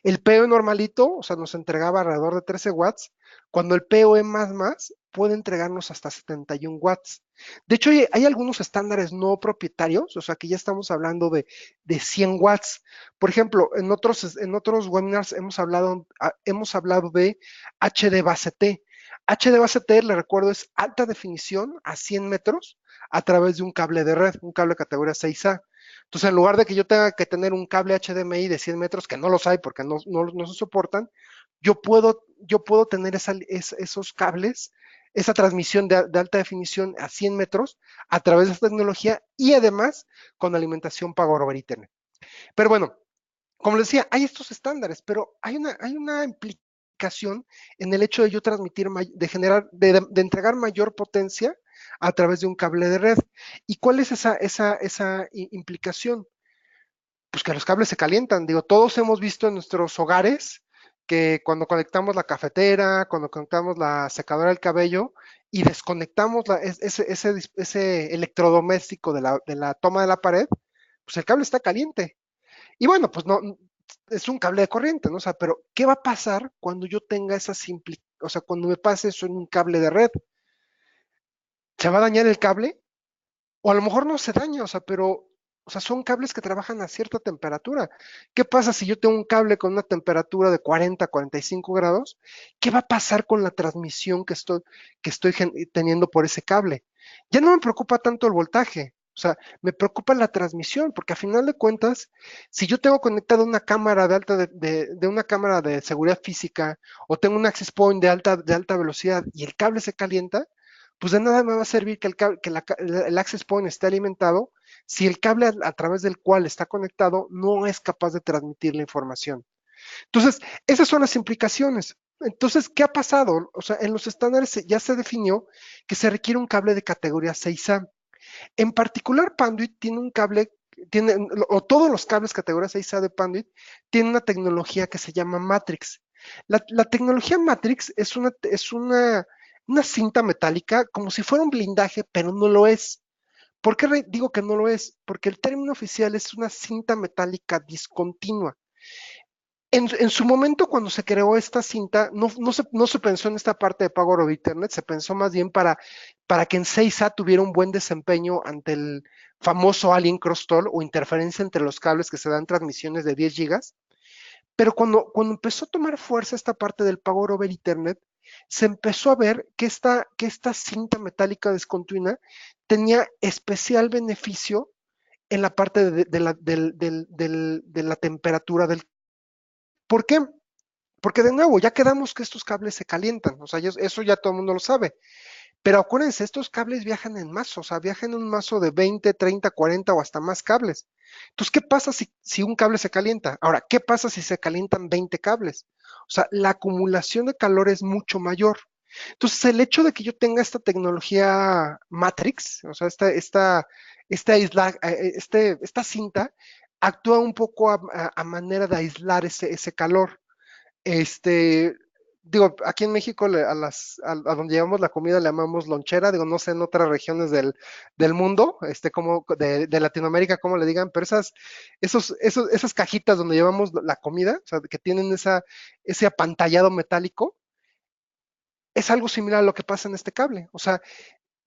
El PoE normalito, o sea, nos entregaba alrededor de 13 watts, cuando el PoE más más puede entregarnos hasta 71 watts. De hecho, hay algunos estándares no propietarios, o sea, que ya estamos hablando de 100 watts. Por ejemplo, en otros webinars hemos hablado de HD base T. HD base T, le recuerdo, es alta definición a 100 metros a través de un cable de red, un cable categoría 6A. Entonces, en lugar de que yo tenga que tener un cable HDMI de 100 metros, que no los hay porque no se soportan, yo puedo tener esos cables, esa transmisión de alta definición a 100 metros a través de esta tecnología y además con alimentación Power over Ethernet. Pero bueno, como les decía, hay estos estándares, pero hay una implicación en el hecho de yo transmitir, de entregar mayor potencia a través de un cable de red. ¿Y cuál es esa implicación? Pues que los cables se calientan. Digo, todos hemos visto en nuestros hogares que cuando conectamos la cafetera, cuando conectamos la secadora del cabello y desconectamos ese electrodoméstico de la toma de la pared, pues el cable está caliente. Y bueno, pues no, es un cable de corriente, ¿no? O sea, pero ¿qué va a pasar cuando yo tenga o sea, cuando me pase eso en un cable de red? ¿Se va a dañar el cable? O a lo mejor no se daña, o sea, pero, o sea, son cables que trabajan a cierta temperatura. ¿Qué pasa si yo tengo un cable con una temperatura de 40, 45 grados? ¿Qué va a pasar con la transmisión que estoy teniendo por ese cable? Ya no me preocupa tanto el voltaje, o sea, me preocupa la transmisión, porque a final de cuentas, si yo tengo conectada una cámara de una cámara de seguridad física o tengo un access point de alta velocidad y el cable se calienta, pues de nada me va a servir que el access point esté alimentado si el cable a través del cual está conectado no es capaz de transmitir la información. Entonces, esas son las implicaciones. Entonces, ¿qué ha pasado? O sea, en los estándares ya se definió que se requiere un cable de categoría 6A. En particular, Panduit tiene un cable, o todos los cables categoría 6A de Panduit tienen una tecnología que se llama Matrix. La tecnología Matrix es una cinta metálica como si fuera un blindaje, pero no lo es. ¿Por qué digo que no lo es? Porque el término oficial es una cinta metálica discontinua. En su momento, cuando se creó esta cinta, no se pensó en esta parte de Power over Ethernet, se pensó más bien para que en 6A tuviera un buen desempeño ante el famoso Alien Cross Talk o interferencia entre los cables que se dan transmisiones de 10 gigas. Pero cuando empezó a tomar fuerza esta parte del Power over Ethernet, se empezó a ver que esta cinta metálica discontinua tenía especial beneficio en la parte de la temperatura del. ¿Por qué? Porque de nuevo, ya quedamos que estos cables se calientan, o sea, eso ya todo el mundo lo sabe. Pero acuérdense, estos cables viajan en mazo, o sea, viajan en un mazo de 20, 30, 40 o hasta más cables. Entonces, ¿qué pasa si un cable se calienta? Ahora, ¿qué pasa si se calientan 20 cables? O sea, la acumulación de calor es mucho mayor. Entonces, el hecho de que yo tenga esta tecnología Matrix, o sea, esta cinta, actúa un poco a manera de aislar ese calor. Este, digo, aquí en México a donde llevamos la comida le llamamos lonchera, digo, no sé en otras regiones del mundo, como de Latinoamérica, cómo le digan, pero esas cajitas donde llevamos la comida, o sea, que tienen ese apantallado metálico, es algo similar a lo que pasa en este cable. O sea,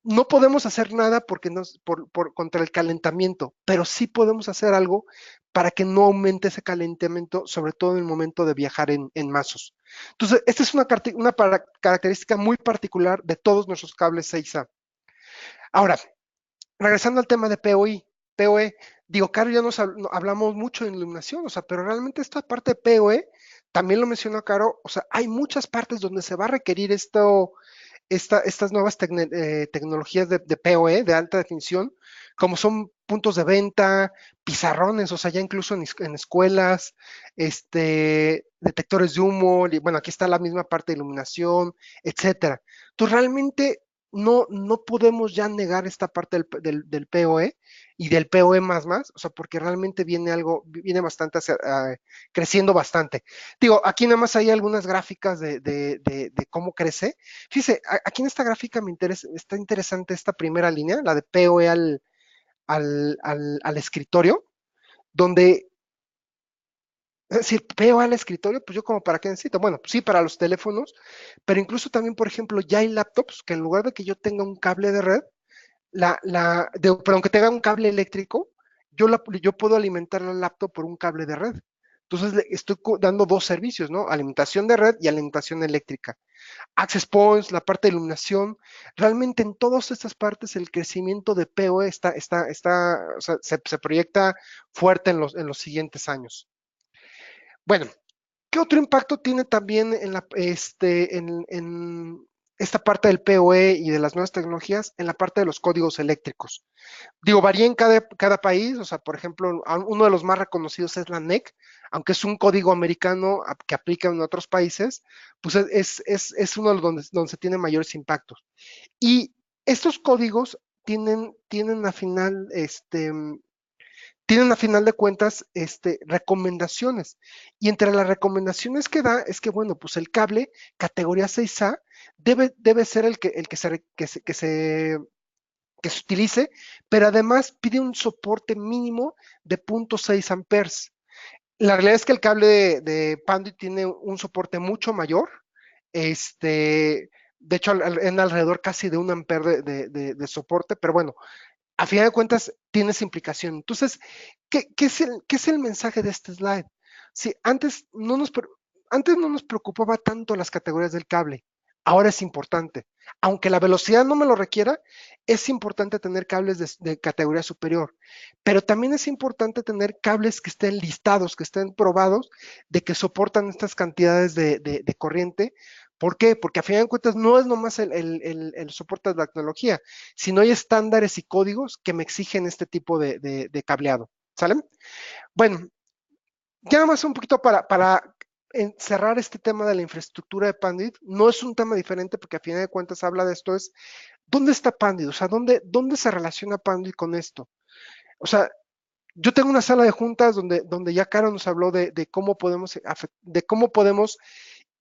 no podemos hacer nada contra el calentamiento, pero sí podemos hacer algo para que no aumente ese calentamiento, sobre todo en el momento de viajar en mazos. Entonces, esta es una característica muy particular de todos nuestros cables 6A. Ahora, regresando al tema de PoE, digo, Caro, ya hablamos mucho de iluminación, o sea, pero realmente esta parte de PoE también lo mencionó Caro, o sea, hay muchas partes donde se va a requerir estas nuevas tecnologías de PoE, de alta definición, como son puntos de venta, pizarrones, o sea, ya incluso en escuelas, detectores de humo, y bueno, aquí está la misma parte de iluminación, etcétera. Entonces, realmente no podemos ya negar esta parte del PoE y del PoE más, o sea, porque realmente viene bastante creciendo bastante. Digo, aquí nada más hay algunas gráficas de cómo crece. Fíjese, aquí en esta gráfica está interesante esta primera línea, la de PoE al escritorio, donde, es decir, PoE al escritorio, pues yo como para qué necesito, bueno, pues sí, para los teléfonos, pero incluso también, por ejemplo, ya hay laptops que en lugar de que yo tenga un cable de red, perdón, que tenga un cable eléctrico, yo puedo alimentar la laptop por un cable de red. Entonces le estoy dando dos servicios, ¿no? Alimentación de red y alimentación eléctrica. Access points, la parte de iluminación, realmente en todas estas partes el crecimiento de PoE o sea, se proyecta fuerte en los siguientes años. Bueno, ¿qué otro impacto tiene también en esta parte del PoE y de las nuevas tecnologías en la parte de los códigos eléctricos? Digo, varía en cada país, o sea, por ejemplo, uno de los más reconocidos es la NEC, aunque es un código americano que aplica en otros países, pues es uno de los donde se tienen mayores impactos. Y estos códigos tienen a final, tienen a final de cuentas recomendaciones. Y entre las recomendaciones que da es que, bueno, pues el cable categoría 6A debe ser el que se utilice, pero además pide un soporte mínimo de 0.6 amperes. La realidad es que el cable de Panduit tiene un soporte mucho mayor, de hecho en alrededor casi de 1 amper de soporte, pero bueno, a final de cuentas tiene esa implicación. Entonces, ¿qué es el mensaje de este slide? Sí, antes no nos preocupaba tanto las categorías del cable, ahora es importante. Aunque la velocidad no me lo requiera, es importante tener cables de categoría superior, pero también es importante tener cables que estén listados, que estén probados de que soportan estas cantidades de corriente. ¿Por qué? Porque a final de cuentas no es nomás el soporte de la tecnología, sino hay estándares y códigos que me exigen este tipo de cableado. ¿Sale? Bueno, ya nada más un poquito para cerrar este tema de la infraestructura de Panduit. No es un tema diferente porque a final de cuentas habla de esto, es ¿dónde está Panduit? O sea, ¿dónde se relaciona Panduit con esto? O sea, yo tengo una sala de juntas donde ya Caro nos habló de cómo podemos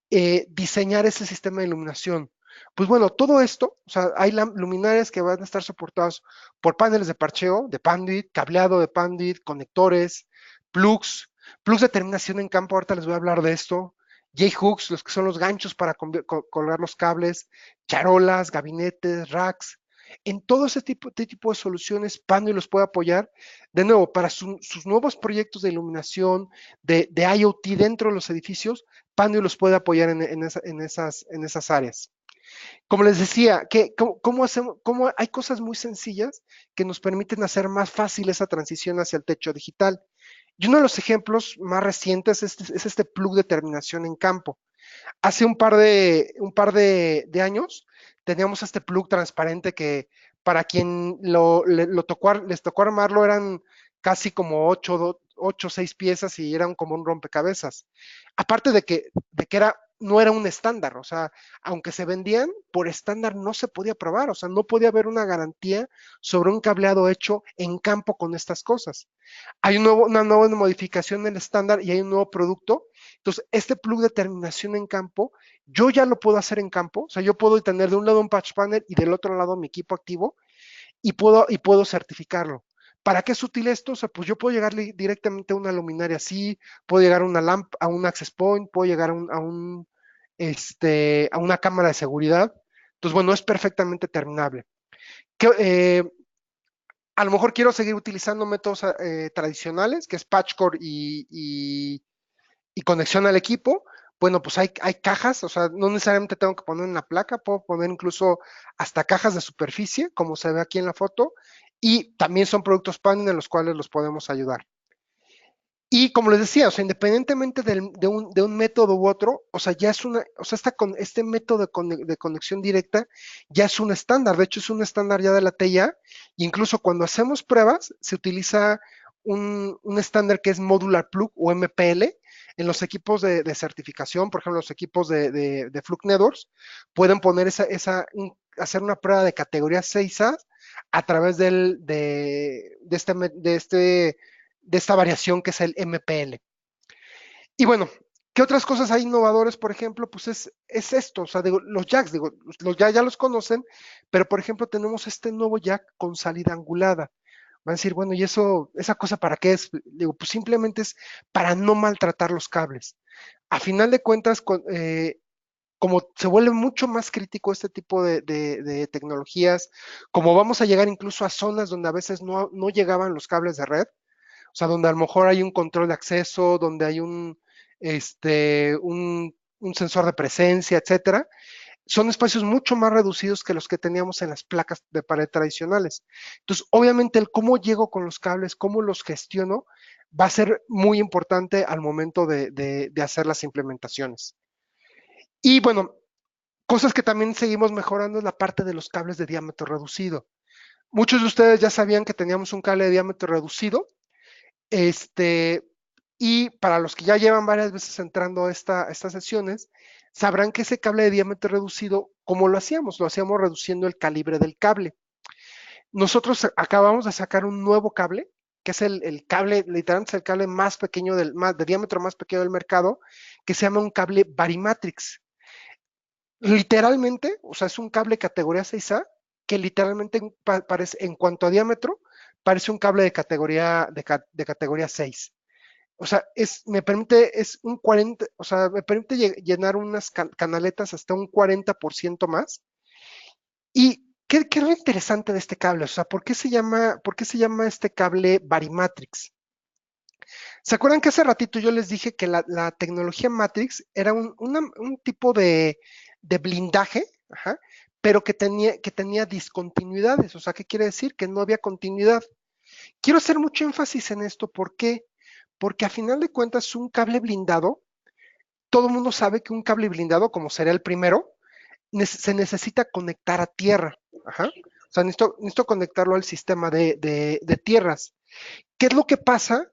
diseñar ese sistema de iluminación. Pues bueno, todo esto, o sea, hay luminarias que van a estar soportados por paneles de parcheo, de Panduit, cableado de Panduit, conectores, plugs de terminación en campo, ahorita les voy a hablar de esto, J-hooks, los que son los ganchos para colgar los cables, charolas, gabinetes, racks. En todo ese tipo de soluciones, Panduit los puede apoyar, de nuevo, para sus nuevos proyectos de iluminación, de IoT dentro de los edificios, Panduit los puede apoyar en esas áreas. Como les decía, ¿cómo hay cosas muy sencillas que nos permiten hacer más fácil esa transición hacia el techo digital? Y uno de los ejemplos más recientes es este plug de terminación en campo. Hace un par de años teníamos este plug transparente que para quien les tocó armarlo eran casi como 6 piezas y eran como un rompecabezas. Aparte de que no era un estándar, o sea, aunque se vendían, por estándar no se podía probar, o sea, no podía haber una garantía sobre un cableado hecho en campo con estas cosas. Hay una nueva modificación del estándar y hay un nuevo producto. Entonces, este plug de terminación en campo, yo ya lo puedo hacer en campo. O sea, yo puedo tener de un lado un patch panel y del otro lado mi equipo activo y puedo certificarlo. ¿Para qué es útil esto? O sea, pues yo puedo llegar directamente a una luminaria así, puedo llegar a una lamp, a un access point, puedo llegar a una cámara de seguridad. Entonces, bueno, es perfectamente terminable. ¿Qué, a lo mejor quiero seguir utilizando métodos tradicionales, que es patchcore y conexión al equipo. Bueno, pues hay cajas, o sea, no necesariamente tengo que poner una placa, puedo poner incluso hasta cajas de superficie, como se ve aquí en la foto, y también son productos panel en los cuales los podemos ayudar. Y como les decía, o sea, independientemente de un método u otro, o sea, ya es una, o sea, este método de conexión directa ya es un estándar, de hecho es un estándar ya de la TIA, e incluso cuando hacemos pruebas se utiliza un estándar que es Modular Plug o MPL en los equipos de certificación, por ejemplo, los equipos de Flux Networks, pueden poner hacer una prueba de categoría 6A a través de esta variación que es el MPL. Y bueno, ¿qué otras cosas hay innovadores, por ejemplo? Pues es esto, o sea, digo, los jacks, digo, ya los conocen, pero por ejemplo tenemos este nuevo jack con salida angulada. Van a decir, bueno, ¿y esa cosa para qué es? Digo, pues simplemente es para no maltratar los cables. A final de cuentas, como se vuelve mucho más crítico este tipo de tecnologías, como vamos a llegar incluso a zonas donde a veces no llegaban los cables de red, o sea, donde a lo mejor hay un control de acceso, donde hay un sensor de presencia, etcétera. Son espacios mucho más reducidos que los que teníamos en las placas de pared tradicionales. Entonces, obviamente, el cómo llego con los cables, cómo los gestiono, va a ser muy importante al momento de hacer las implementaciones. Y bueno, cosas que también seguimos mejorando es la parte de los cables de diámetro reducido. Muchos de ustedes ya sabían que teníamos un cable de diámetro reducido, este, y para los que ya llevan varias veces entrando a estas sesiones, sabrán que ese cable de diámetro reducido, ¿cómo lo hacíamos? Lo hacíamos reduciendo el calibre del cable. Nosotros acabamos de sacar un nuevo cable, que es el cable, literalmente es el cable más pequeño, de diámetro más pequeño del mercado, que se llama un cable Varimatrix. Literalmente, o sea, es un cable categoría 6A, que literalmente parece, en cuanto a diámetro, parece un cable de categoría 6. O sea, me permite, es un 40, o sea, me permite llenar unas canaletas hasta un 40% más. ¿Y qué es lo interesante de este cable? O sea, por qué se llama este cable Varimatrix? ¿Se acuerdan que hace ratito yo les dije que la tecnología Matrix era un tipo de blindaje, ajá, pero que tenía discontinuidades? O sea, ¿qué quiere decir? Que no había continuidad. Quiero hacer mucho énfasis en esto, ¿por qué? Porque a final de cuentas un cable blindado, todo el mundo sabe que un cable blindado, como será el primero, se necesita conectar a tierra. Ajá. O sea, necesito conectarlo al sistema de tierras. ¿Qué es lo que pasa?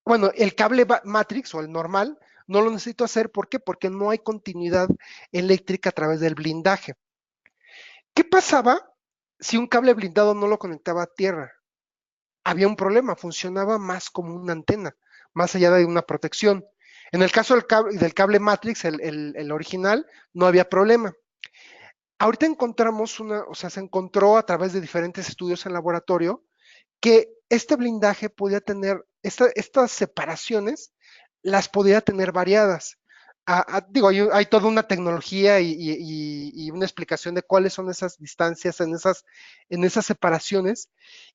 Bueno, el cable Matrix o el normal no lo necesito hacer. ¿Por qué? Porque no hay continuidad eléctrica a través del blindaje. ¿Qué pasaba si un cable blindado no lo conectaba a tierra? Había un problema, funcionaba más como una antena, más allá de una protección. En el caso del cable Matrix, el original, no había problema. Ahorita encontramos o sea, se encontró a través de diferentes estudios en laboratorio que este blindaje podía tener, estas separaciones las podía tener variadas. Digo, hay toda una tecnología y una explicación de cuáles son esas distancias en esas separaciones,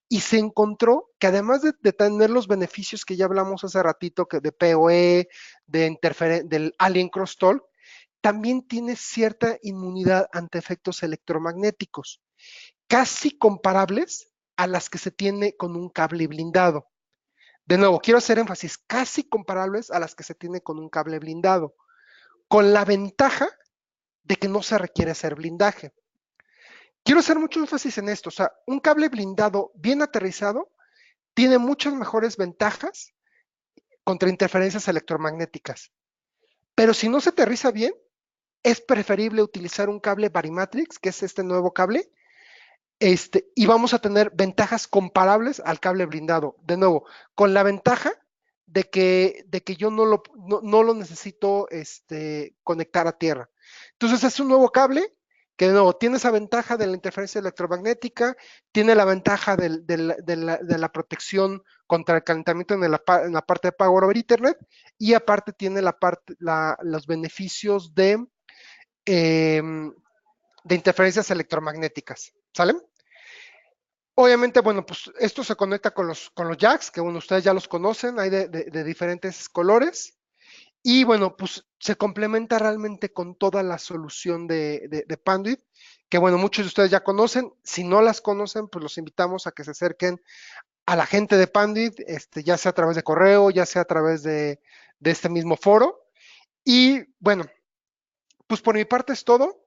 y se encontró que además de tener los beneficios que ya hablamos hace ratito, que de PoE, del Alien Crosstalk, también tiene cierta inmunidad ante efectos electromagnéticos, casi comparables a las que se tiene con un cable blindado. De nuevo, quiero hacer énfasis, casi comparables a las que se tiene con un cable blindado, con la ventaja de que no se requiere hacer blindaje. Quiero hacer mucho énfasis en esto, o sea, un cable blindado bien aterrizado tiene muchas mejores ventajas contra interferencias electromagnéticas, pero si no se aterriza bien, es preferible utilizar un cable Varimatrix, que es este nuevo cable, y vamos a tener ventajas comparables al cable blindado. De nuevo, con la ventaja de que yo no lo necesito conectar a tierra. Entonces es un nuevo cable que de nuevo tiene esa ventaja de la interferencia electromagnética, tiene la ventaja de la protección contra el calentamiento en la parte de Power over Ethernet, y aparte tiene los beneficios eh, de interferencias electromagnéticas. ¿Sale? Obviamente, bueno, pues esto se conecta con los jacks, que bueno, ustedes ya los conocen, hay de diferentes colores. Y bueno, pues se complementa realmente con toda la solución de Panduit, que bueno, muchos de ustedes ya conocen. Si no las conocen, pues los invitamos a que se acerquen a la gente de Panduit, ya sea a través de correo, ya sea a través de este mismo foro. Y bueno, pues por mi parte es todo.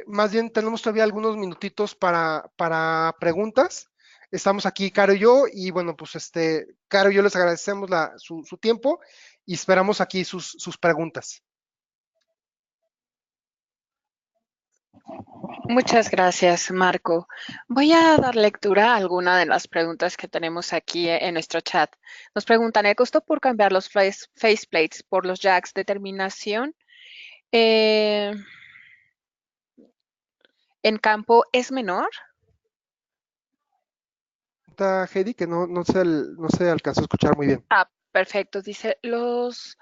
Más bien tenemos todavía algunos minutitos para preguntas. Estamos aquí, Caro y yo, y bueno, pues Caro y yo les agradecemos su tiempo y esperamos aquí sus preguntas. Muchas gracias, Marco. Voy a dar lectura a alguna de las preguntas que tenemos aquí en nuestro chat. Nos preguntan, ¿el costo por cambiar los faceplates por los jacks de terminación en campo es menor? Está Heidi, que no se alcanzó a escuchar muy bien. Ah, perfecto. Dice, los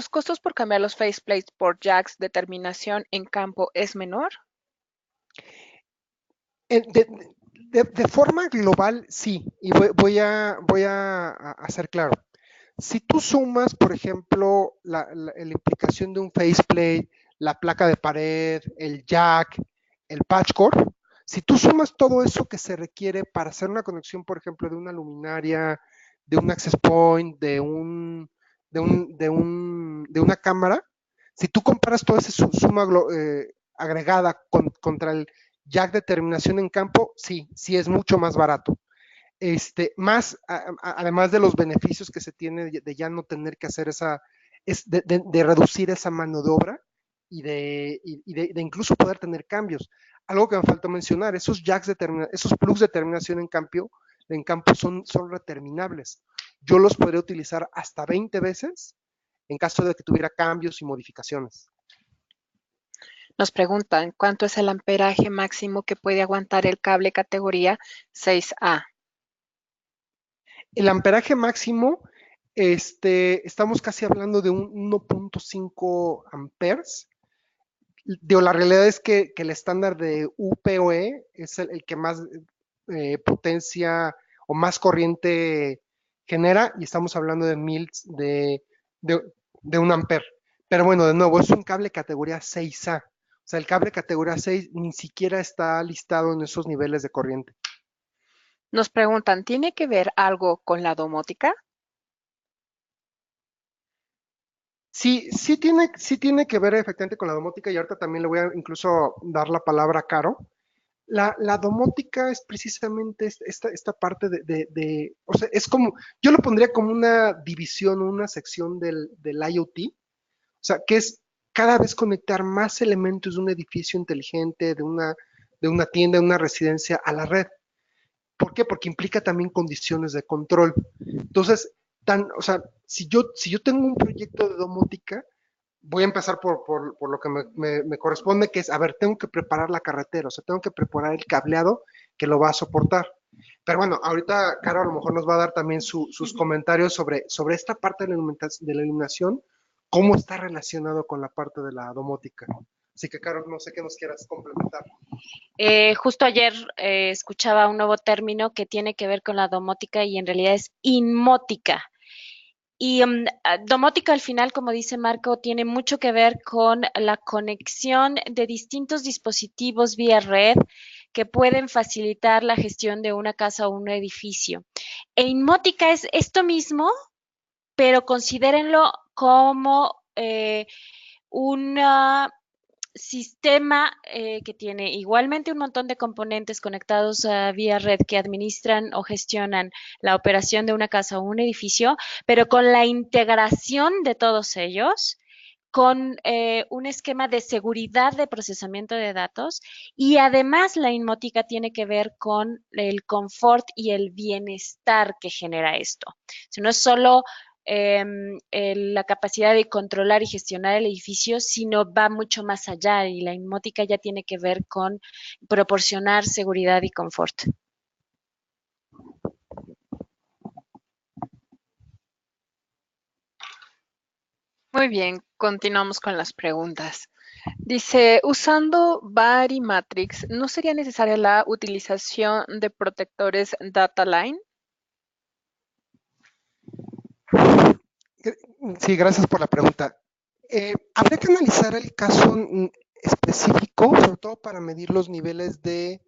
costos por cambiar los faceplates por jacks de terminación en campo es menor. De forma global, sí, y voy a hacer claro. Si tú sumas, por ejemplo, la implicación de un faceplate, la placa de pared, el jack, el patchcore, si tú sumas todo eso que se requiere para hacer una conexión, por ejemplo, de una luminaria, de un access point, de una cámara, si tú comparas toda esa suma agregada contra el jack de terminación en campo, sí, sí es mucho más barato. Además de los beneficios que se tiene de ya no tener que hacer de reducir esa mano de obra y de incluso poder tener cambios. Algo que me faltó mencionar, esos plugs de terminación en campo son reterminables. Yo los podría utilizar hasta 20 veces en caso de que tuviera cambios y modificaciones. Nos preguntan, ¿cuánto es el amperaje máximo que puede aguantar el cable categoría 6A? El amperaje máximo, estamos casi hablando de un 1.5 amperes. La realidad es que el estándar de UPoE es el que más potencia o más corriente genera, y estamos hablando de mil de, de un amper. Pero bueno, de nuevo, es un cable categoría 6A. O sea, el cable categoría 6 ni siquiera está listado en esos niveles de corriente. Nos preguntan, ¿tiene que ver algo con la domótica? Sí, sí tiene que ver efectivamente con la domótica, y ahorita también le voy a incluso dar la palabra a Caro. La domótica es precisamente esta parte o sea, es como, yo lo pondría como una división, una sección del IoT, o sea, que es cada vez conectar más elementos de un edificio inteligente, de una tienda, de una residencia a la red. ¿Por qué? Porque implica también condiciones de control. Entonces, o sea, si yo tengo un proyecto de domótica, voy a empezar por lo que me corresponde, que es, a ver, tengo que preparar la carretera, o sea, tengo que preparar el cableado que lo va a soportar. Pero bueno, ahorita Caro a lo mejor nos va a dar también sus comentarios sobre esta parte de la iluminación, cómo está relacionado con la parte de la domótica. Así que, Caro, no sé qué nos quieras complementar. Justo ayer escuchaba un nuevo término que tiene que ver con la domótica y en realidad es inmótica. Y domótica al final, como dice Marco, tiene mucho que ver con la conexión de distintos dispositivos vía red que pueden facilitar la gestión de una casa o un edificio. E inmótica es esto mismo, pero considérenlo como una sistema que tiene igualmente un montón de componentes conectados a vía red que administran o gestionan la operación de una casa o un edificio, pero con la integración de todos ellos, con un esquema de seguridad de procesamiento de datos y además la inmótica tiene que ver con el confort y el bienestar que genera esto. Si no es solo la capacidad de controlar y gestionar el edificio, sino va mucho más allá y la inmótica ya tiene que ver con proporcionar seguridad y confort. Muy bien, continuamos con las preguntas. Dice, usando Varimatrix, ¿no sería necesaria la utilización de protectores data line? Sí, gracias por la pregunta. Habría que analizar el caso específico, sobre todo para medir los niveles de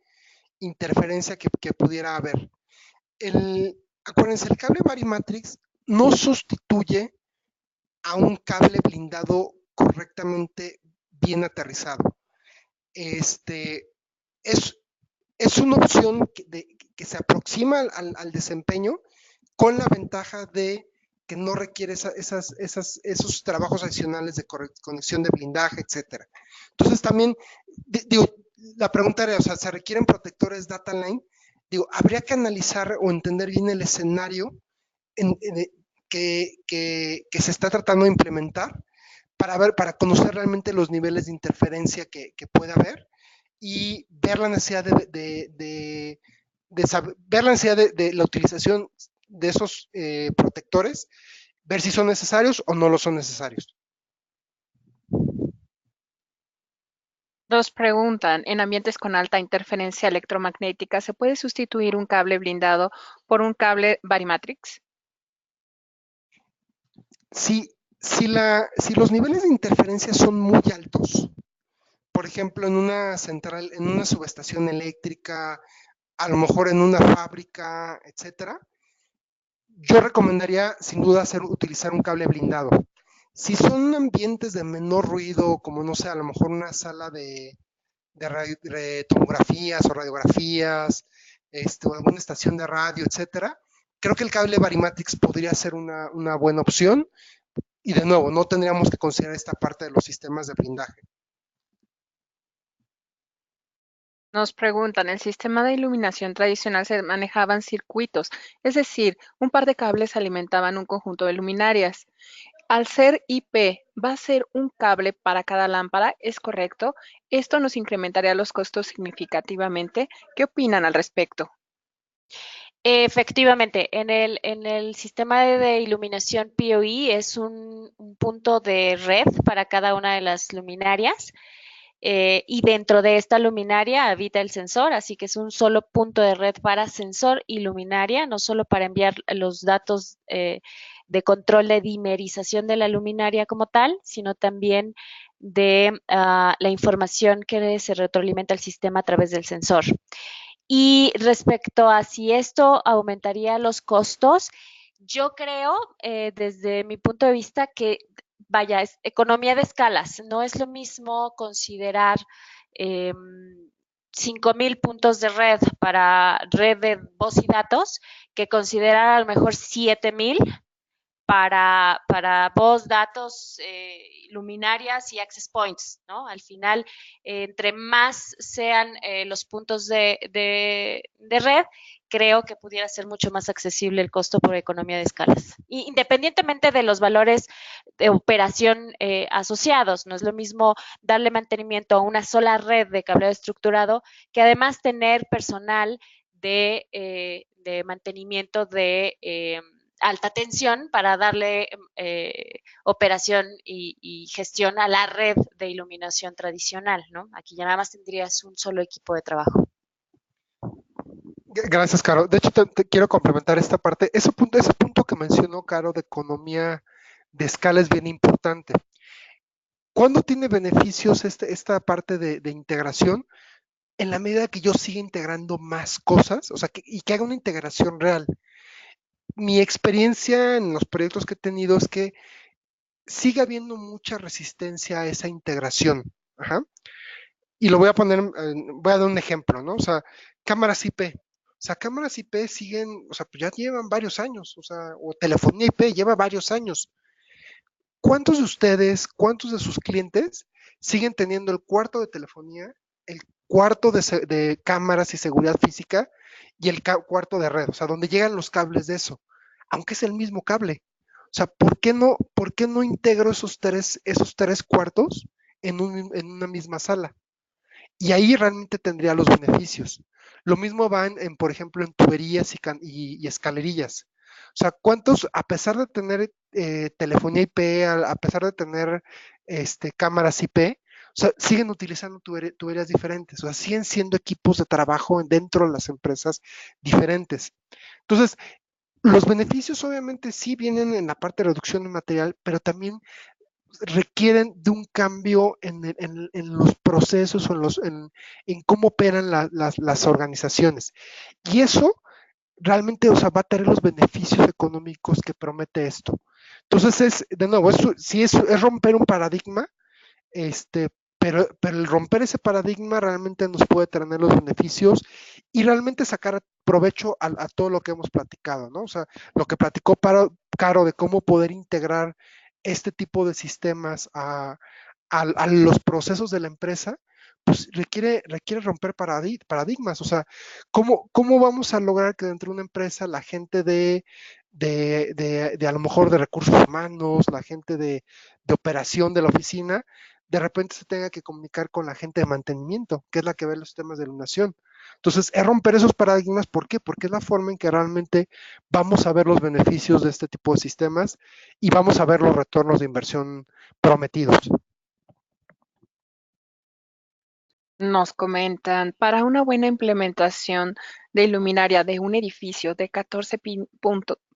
interferencia que pudiera haber. Acuérdense, el cable Varimatrix no sustituye a un cable blindado correctamente bien aterrizado. Este, es, es una opción que se aproxima al desempeño con la ventaja de que no requiere esos trabajos adicionales de conexión de blindaje, etcétera. Entonces también, digo, la pregunta era, o sea, ¿se requieren protectores data line? Digo, habría que analizar o entender bien el escenario que se está tratando de implementar para conocer realmente los niveles de interferencia que puede haber y ver la necesidad ver la necesidad de la utilización de esos protectores, ver si son necesarios o no lo son necesarios. Nos preguntan, en ambientes con alta interferencia electromagnética, ¿se puede sustituir un cable blindado por un cable Varimatrix? Si los niveles de interferencia son muy altos, por ejemplo, en una central, en una subestación eléctrica, a lo mejor en una fábrica, etcétera, yo recomendaría sin duda utilizar un cable blindado. Si son ambientes de menor ruido, como no sé, a lo mejor una sala de tomografías o radiografías, o alguna estación de radio, etcétera, creo que el cable Varimatrix podría ser una buena opción. Y de nuevo, no tendríamos que considerar esta parte de los sistemas de blindaje. Nos preguntan, el sistema de iluminación tradicional se manejaba en circuitos, es decir, un par de cables alimentaban un conjunto de luminarias. Al ser IP, va a ser un cable para cada lámpara, ¿es correcto? Esto nos incrementaría los costos significativamente. ¿Qué opinan al respecto? Efectivamente, en el sistema de iluminación PoE es un punto de red para cada una de las luminarias. Y dentro de esta luminaria habita el sensor, así que es un solo punto de red para sensor y luminaria, no solo para enviar los datos de control de dimerización de la luminaria como tal, sino también de la información que se retroalimenta al sistema a través del sensor. Y respecto a si esto aumentaría los costos, yo creo, desde mi punto de vista, que vaya, es economía de escalas. No es lo mismo considerar eh, 5,000 puntos de red para red de voz y datos que considerar a lo mejor 7,000 para voz, datos, luminarias y access points, ¿no? Al final, entre más sean los puntos de red, creo que pudiera ser mucho más accesible el costo por economía de escalas. Y independientemente de los valores de operación asociados, no es lo mismo darle mantenimiento a una sola red de cableado estructurado que además tener personal de mantenimiento de alta tensión para darle operación y gestión a la red de iluminación tradicional, ¿no? Aquí ya nada más tendrías un solo equipo de trabajo. Gracias, Caro. De hecho, te quiero complementar esta parte. Ese punto que mencionó, Caro, de economía de escala es bien importante. ¿Cuándo tiene beneficios esta parte de integración? En la medida que yo siga integrando más cosas, o sea, y que haga una integración real. Mi experiencia en los proyectos que he tenido es que sigue habiendo mucha resistencia a esa integración. Ajá. Y lo voy a poner, voy a dar un ejemplo, ¿no? O sea, cámaras IP. O sea, cámaras IP siguen, o sea, pues ya llevan varios años, o sea, o telefonía IP lleva varios años. ¿Cuántos de ustedes, cuántos de sus clientes siguen teniendo el cuarto de telefonía, el cuarto de cámaras y seguridad física y el cuarto de red? O sea, donde llegan los cables de eso, aunque es el mismo cable. O sea, por qué no integro esos tres cuartos en una misma sala? Y ahí realmente tendría los beneficios. Lo mismo va por ejemplo, en tuberías y escalerillas. O sea, ¿cuántos, a pesar de tener telefonía IP, a pesar de tener cámaras IP, o sea, siguen utilizando tuberías diferentes? O sea, siguen siendo equipos de trabajo dentro de las empresas diferentes. Entonces, los beneficios obviamente sí vienen en la parte de reducción de material, pero también requieren de un cambio en los procesos o en cómo operan las organizaciones. Y eso realmente, o sea, va a tener los beneficios económicos que promete esto. Entonces de nuevo, sí es romper un paradigma, este, pero el romper ese paradigma realmente nos puede tener los beneficios y realmente sacar provecho a todo lo que hemos platicado, ¿no? O sea, lo que platicó Caro de cómo poder integrar este tipo de sistemas a los procesos de la empresa, pues requiere romper paradigmas. O sea, ¿cómo vamos a lograr que dentro de una empresa la gente de a lo mejor de recursos humanos, la gente de operación de la oficina, de repente se tenga que comunicar con la gente de mantenimiento, que es la que ve los temas de iluminación? Entonces, es romper esos paradigmas. ¿Por qué? Porque es la forma en que realmente vamos a ver los beneficios de este tipo de sistemas y vamos a ver los retornos de inversión prometidos. Nos comentan, para una buena implementación de iluminaria de un edificio de 14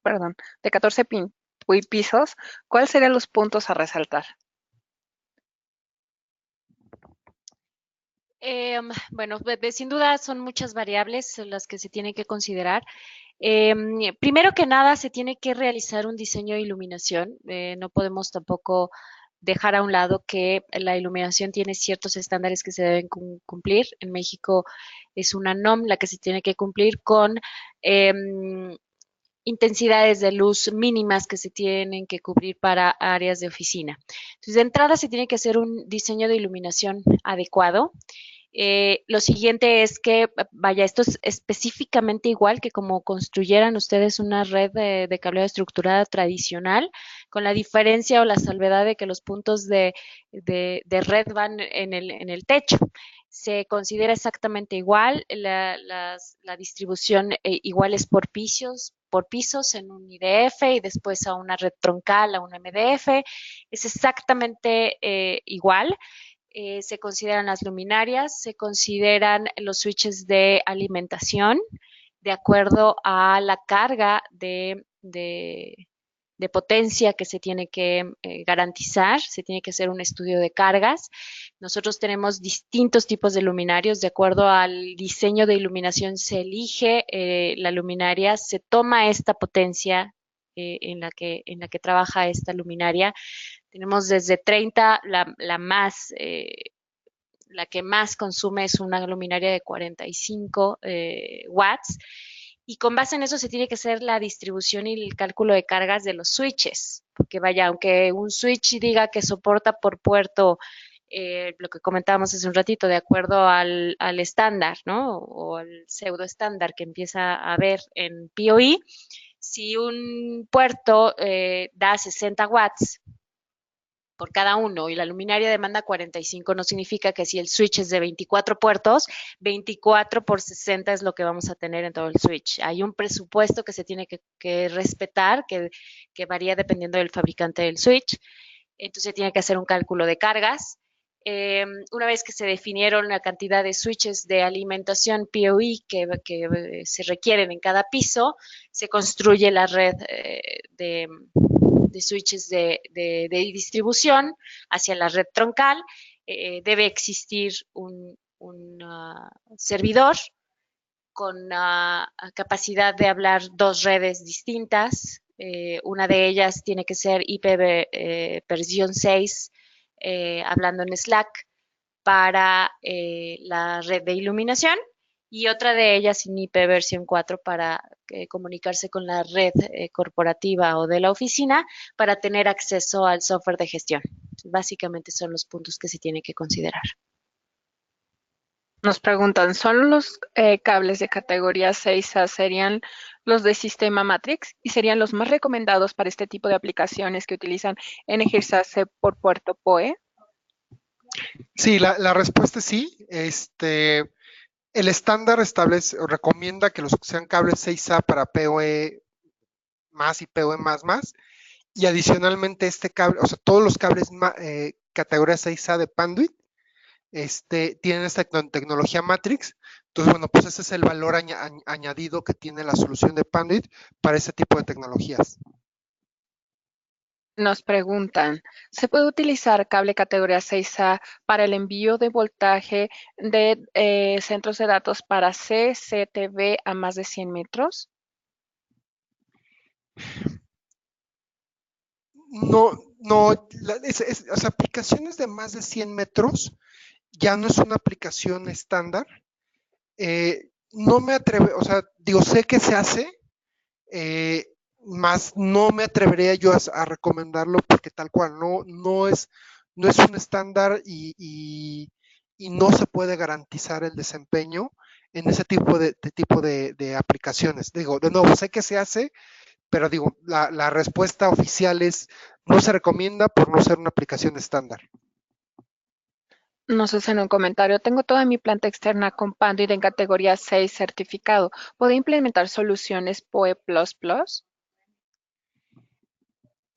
perdón, de 14 pisos, ¿cuáles serían los puntos a resaltar? Bueno, sin duda son muchas variables las que se tienen que considerar. Primero que nada, se tiene que realizar un diseño de iluminación. No podemos tampoco dejar a un lado que la iluminación tiene ciertos estándares que se deben cumplir. En México es una NOM la que se tiene que cumplir con intensidades de luz mínimas que se tienen que cubrir para áreas de oficina. Entonces, de entrada se tiene que hacer un diseño de iluminación adecuado. Lo siguiente es que, vaya, esto es específicamente igual que como construyeran ustedes una red de cableado estructurada tradicional, con la diferencia o la salvedad de que los puntos de red van en el techo. Se considera exactamente igual, la distribución igual es por pisos en un IDF y después a una red troncal, a un MDF. Es exactamente igual. Se consideran las luminarias, se consideran los switches de alimentación de acuerdo a la carga de potencia que se tiene que garantizar, se tiene que hacer un estudio de cargas. Nosotros tenemos distintos tipos de luminarios, de acuerdo al diseño de iluminación se elige la luminaria, se toma esta potencia en la que trabaja esta luminaria. Tenemos desde 30, la que más consume es una luminaria de 45 watts. Y con base en eso se tiene que hacer la distribución y el cálculo de cargas de los switches. Porque vaya, aunque un switch diga que soporta por puerto lo que comentábamos hace un ratito, de acuerdo al estándar, ¿no? O al pseudo estándar que empieza a ver en POE, si un puerto da 60 watts por cada uno y la luminaria demanda 45, no significa que si el switch es de 24 puertos, 24 por 60 es lo que vamos a tener en todo el switch. Hay un presupuesto que se tiene que respetar, que varía dependiendo del fabricante del switch. Entonces se tiene que hacer un cálculo de cargas. Una vez que se definieron la cantidad de switches de alimentación POE que se requieren en cada piso, se construye la red de switches de distribución hacia la red troncal. Debe existir un servidor con capacidad de hablar dos redes distintas. Una de ellas tiene que ser versión 6, hablando en Slack, para la red de iluminación y otra de ellas en IP versión 4 para comunicarse con la red corporativa o de la oficina para tener acceso al software de gestión. Básicamente son los puntos que se tiene que considerar. Nos preguntan, ¿solo los cables de categoría 6A serían los de sistema Matrix y serían los más recomendados para este tipo de aplicaciones que utilizan NGSAC por puerto PoE? Sí, la respuesta es sí. El estándar establece o recomienda que los sean cables 6A para PoE más y PoE más. Y adicionalmente este cable, o sea, todos los cables categoría 6A de Panduit tienen esta tecnología Matrix. Entonces, bueno, pues ese es el valor añadido que tiene la solución de Panduit para ese tipo de tecnologías. Nos preguntan, ¿se puede utilizar cable categoría 6A para el envío de voltaje de centros de datos para CCTV a más de 100 metros? No, no, o sea, aplicaciones de más de 100 metros ya no es una aplicación estándar. No me atrevo, o sea, digo, sé que se hace, más no me atrevería yo a recomendarlo porque tal cual, no es un estándar y no se puede garantizar el desempeño en ese tipo de aplicaciones. Digo, de nuevo, sé que se hace, pero digo, la respuesta oficial es no se recomienda por no ser una aplicación estándar. Nos hacen un comentario. Tengo toda mi planta externa con Panduit en categoría 6 certificado. ¿Puedo implementar soluciones PoE++?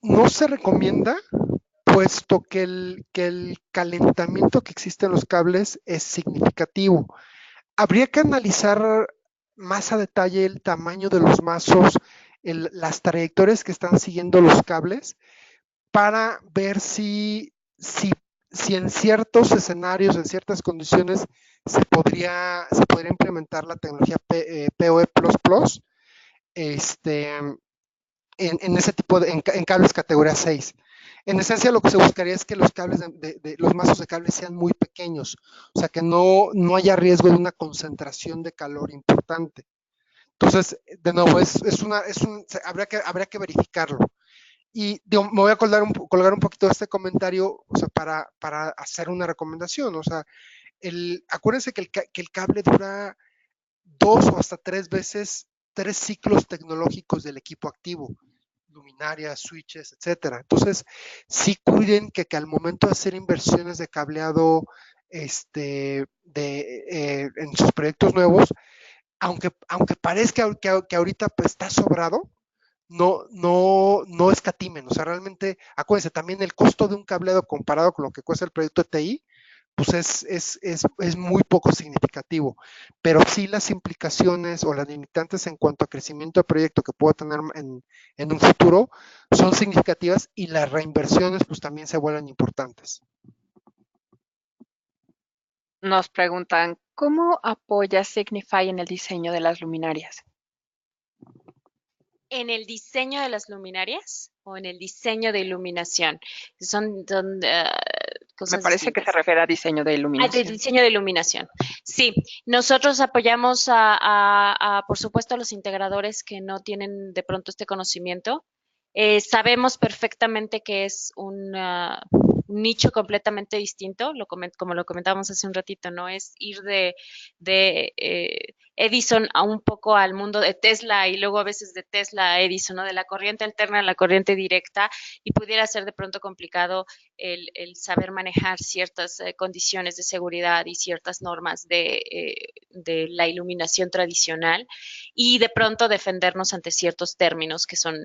No se recomienda, puesto que el calentamiento que existe en los cables es significativo. Habría que analizar más a detalle el tamaño de los mazos, las trayectorias que están siguiendo los cables, para ver si en ciertos escenarios, en ciertas condiciones, se podría implementar la tecnología PoE++, este, en ese tipo en cables categoría 6. En esencia, lo que se buscaría es que los cables los mazos de cables sean muy pequeños, o sea, que no haya riesgo de una concentración de calor importante. Entonces, de nuevo, habría que verificarlo. Y digo, me voy a colgar un poquito de este comentario, o sea, para hacer una recomendación. O sea, acuérdense que el cable dura 2 o hasta 3 veces, 3 ciclos tecnológicos del equipo activo, luminarias, switches, etcétera. Entonces, sí cuiden que al momento de hacer inversiones de cableado en sus proyectos nuevos, aunque parezca que ahorita pues, está sobrado, no escatimen. O sea, realmente, acuérdense, también el costo de un cableado comparado con lo que cuesta el proyecto de TI, pues es muy poco significativo. Pero sí las implicaciones o las limitantes en cuanto a crecimiento de proyecto que pueda tener en un futuro son significativas y las reinversiones pues también se vuelven importantes. Nos preguntan, ¿cómo apoya Signify en el diseño de las luminarias? ¿En el diseño de las luminarias o en el diseño de iluminación? Son Me cosas parece que se distintas. refiere a diseño de Ah, de iluminación. diseño de iluminación. Sí, nosotros apoyamos por supuesto, a los integradores que no tienen de pronto este conocimiento. Sabemos perfectamente que es un nicho completamente distinto, como lo comentábamos hace un ratito, no es ir de Edison a un poco al mundo de Tesla y luego a veces de Tesla a Edison, ¿no? De la corriente alterna a la corriente directa, y pudiera ser de pronto complicado el saber manejar ciertas condiciones de seguridad y ciertas normas de la iluminación tradicional, y de pronto defendernos ante ciertos términos que son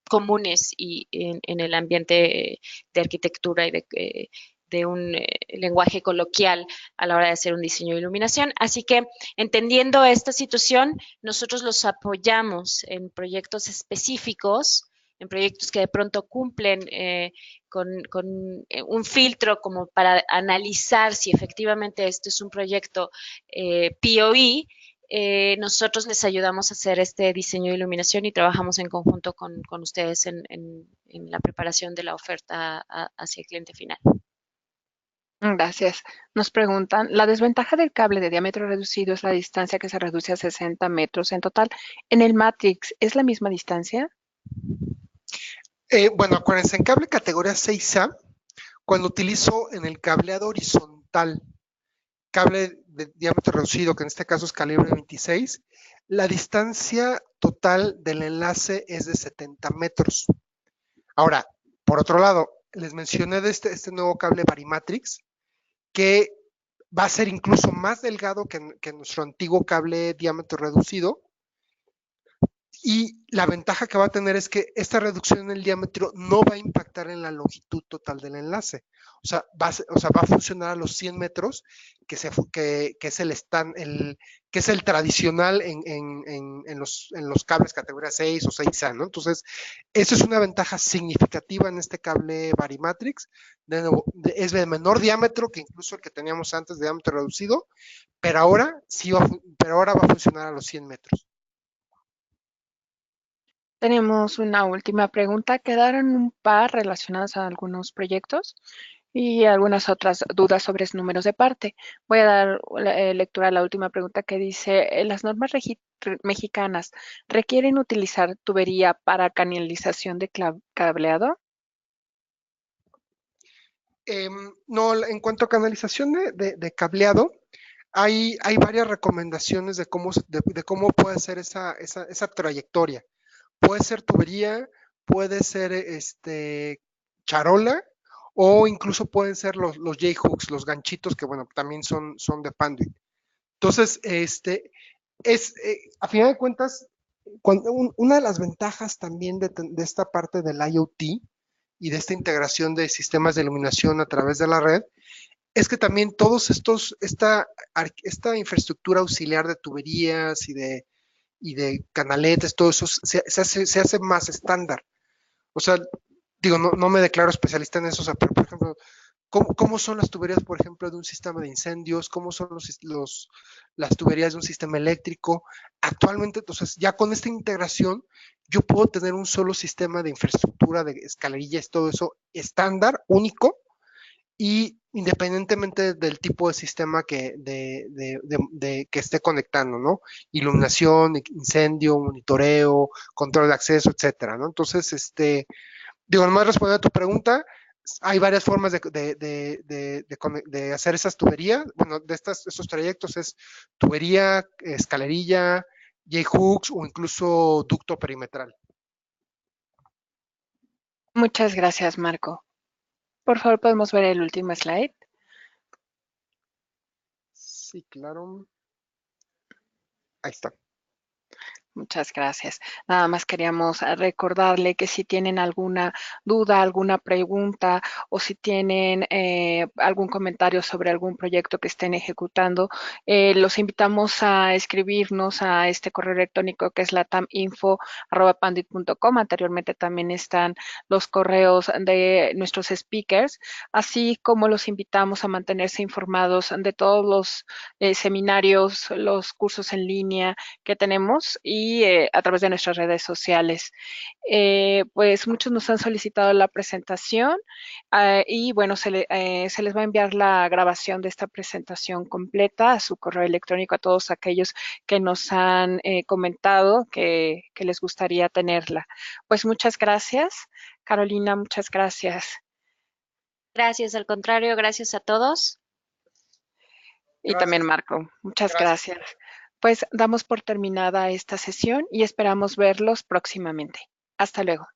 comunes y en el ambiente de arquitectura y de un lenguaje coloquial a la hora de hacer un diseño de iluminación. Así que, entendiendo esta situación, nosotros los apoyamos en proyectos específicos, en proyectos que de pronto cumplen con un filtro como para analizar si efectivamente este es un proyecto POE. Nosotros les ayudamos a hacer este diseño de iluminación y trabajamos en conjunto con ustedes en la preparación de la oferta hacia el cliente final. Gracias. Nos preguntan, ¿la desventaja del cable de diámetro reducido es la distancia que se reduce a 60 metros en total? ¿En el Matrix es la misma distancia? Bueno, acuérdense, en cable categoría 6A, cuando utilizo en el cableado horizontal cable de diámetro reducido, que en este caso es calibre 26, la distancia total del enlace es de 70 metros. Ahora, por otro lado, les mencioné de este nuevo cable Varimatrix, que va a ser incluso más delgado que nuestro antiguo cable diámetro reducido, y la ventaja que va a tener es que esta reducción en el diámetro no va a impactar en la longitud total del enlace. O sea, va a funcionar a los 100 metros, que es que es el tradicional en los cables categoría 6 o 6A, ¿no? Entonces, eso es una ventaja significativa en este cable Varimatrix. De nuevo, es de menor diámetro que incluso el que teníamos antes de diámetro reducido, pero ahora va a funcionar a los 100 metros. Tenemos una última pregunta. Quedaron un par relacionadas a algunos proyectos y algunas otras dudas sobre números de parte. Voy a dar lectura a la última pregunta que dice, ¿las normas mexicanas requieren utilizar tubería para canalización de cableado? No, en cuanto a canalización de cableado, hay varias recomendaciones de cómo puede ser esa trayectoria. Puede ser tubería, puede ser charola, o incluso pueden ser los J-hooks, los ganchitos que, bueno, también son de Panduit. Entonces, a final de cuentas, una de las ventajas también de esta parte del IoT y de esta integración de sistemas de iluminación a través de la red, es que también esta infraestructura auxiliar de tuberías y de canaletes, todo eso se hace más estándar. O sea, digo, no me declaro especialista en eso, o sea, pero por ejemplo, ¿cómo son las tuberías, por ejemplo, de un sistema de incendios? ¿Cómo son las tuberías de un sistema eléctrico? Actualmente, entonces, ya con esta integración, yo puedo tener un solo sistema de infraestructura, de escalerillas, todo eso estándar, único, y independientemente del tipo de sistema que esté conectando, ¿no? Iluminación, incendio, monitoreo, control de acceso, etcétera, ¿no? Entonces, digo, nomás respondiendo a tu pregunta, hay varias formas de hacer esas tuberías, bueno, estos trayectos es tubería, escalerilla, J-hooks o incluso ducto perimetral. Muchas gracias, Marco. Por favor, podemos ver el último slide. Sí, claro. Ahí está. Muchas gracias. Nada más queríamos recordarle que si tienen alguna duda, alguna pregunta o si tienen algún comentario sobre algún proyecto que estén ejecutando, los invitamos a escribirnos a este correo electrónico que es lataminfo@pandit.com. Anteriormente también están los correos de nuestros speakers, así como los invitamos a mantenerse informados de todos los seminarios, los cursos en línea que tenemos y a través de nuestras redes sociales. Pues muchos nos han solicitado la presentación y bueno, se les va a enviar la grabación de esta presentación completa a su correo electrónico a todos aquellos que nos han comentado que les gustaría tenerla. Pues muchas gracias. Carolina, muchas gracias. Gracias, al contrario, gracias a todos. Y también Gracias, Marco, muchas gracias. gracias. Pues damos por terminada esta sesión y esperamos verlos próximamente. Hasta luego.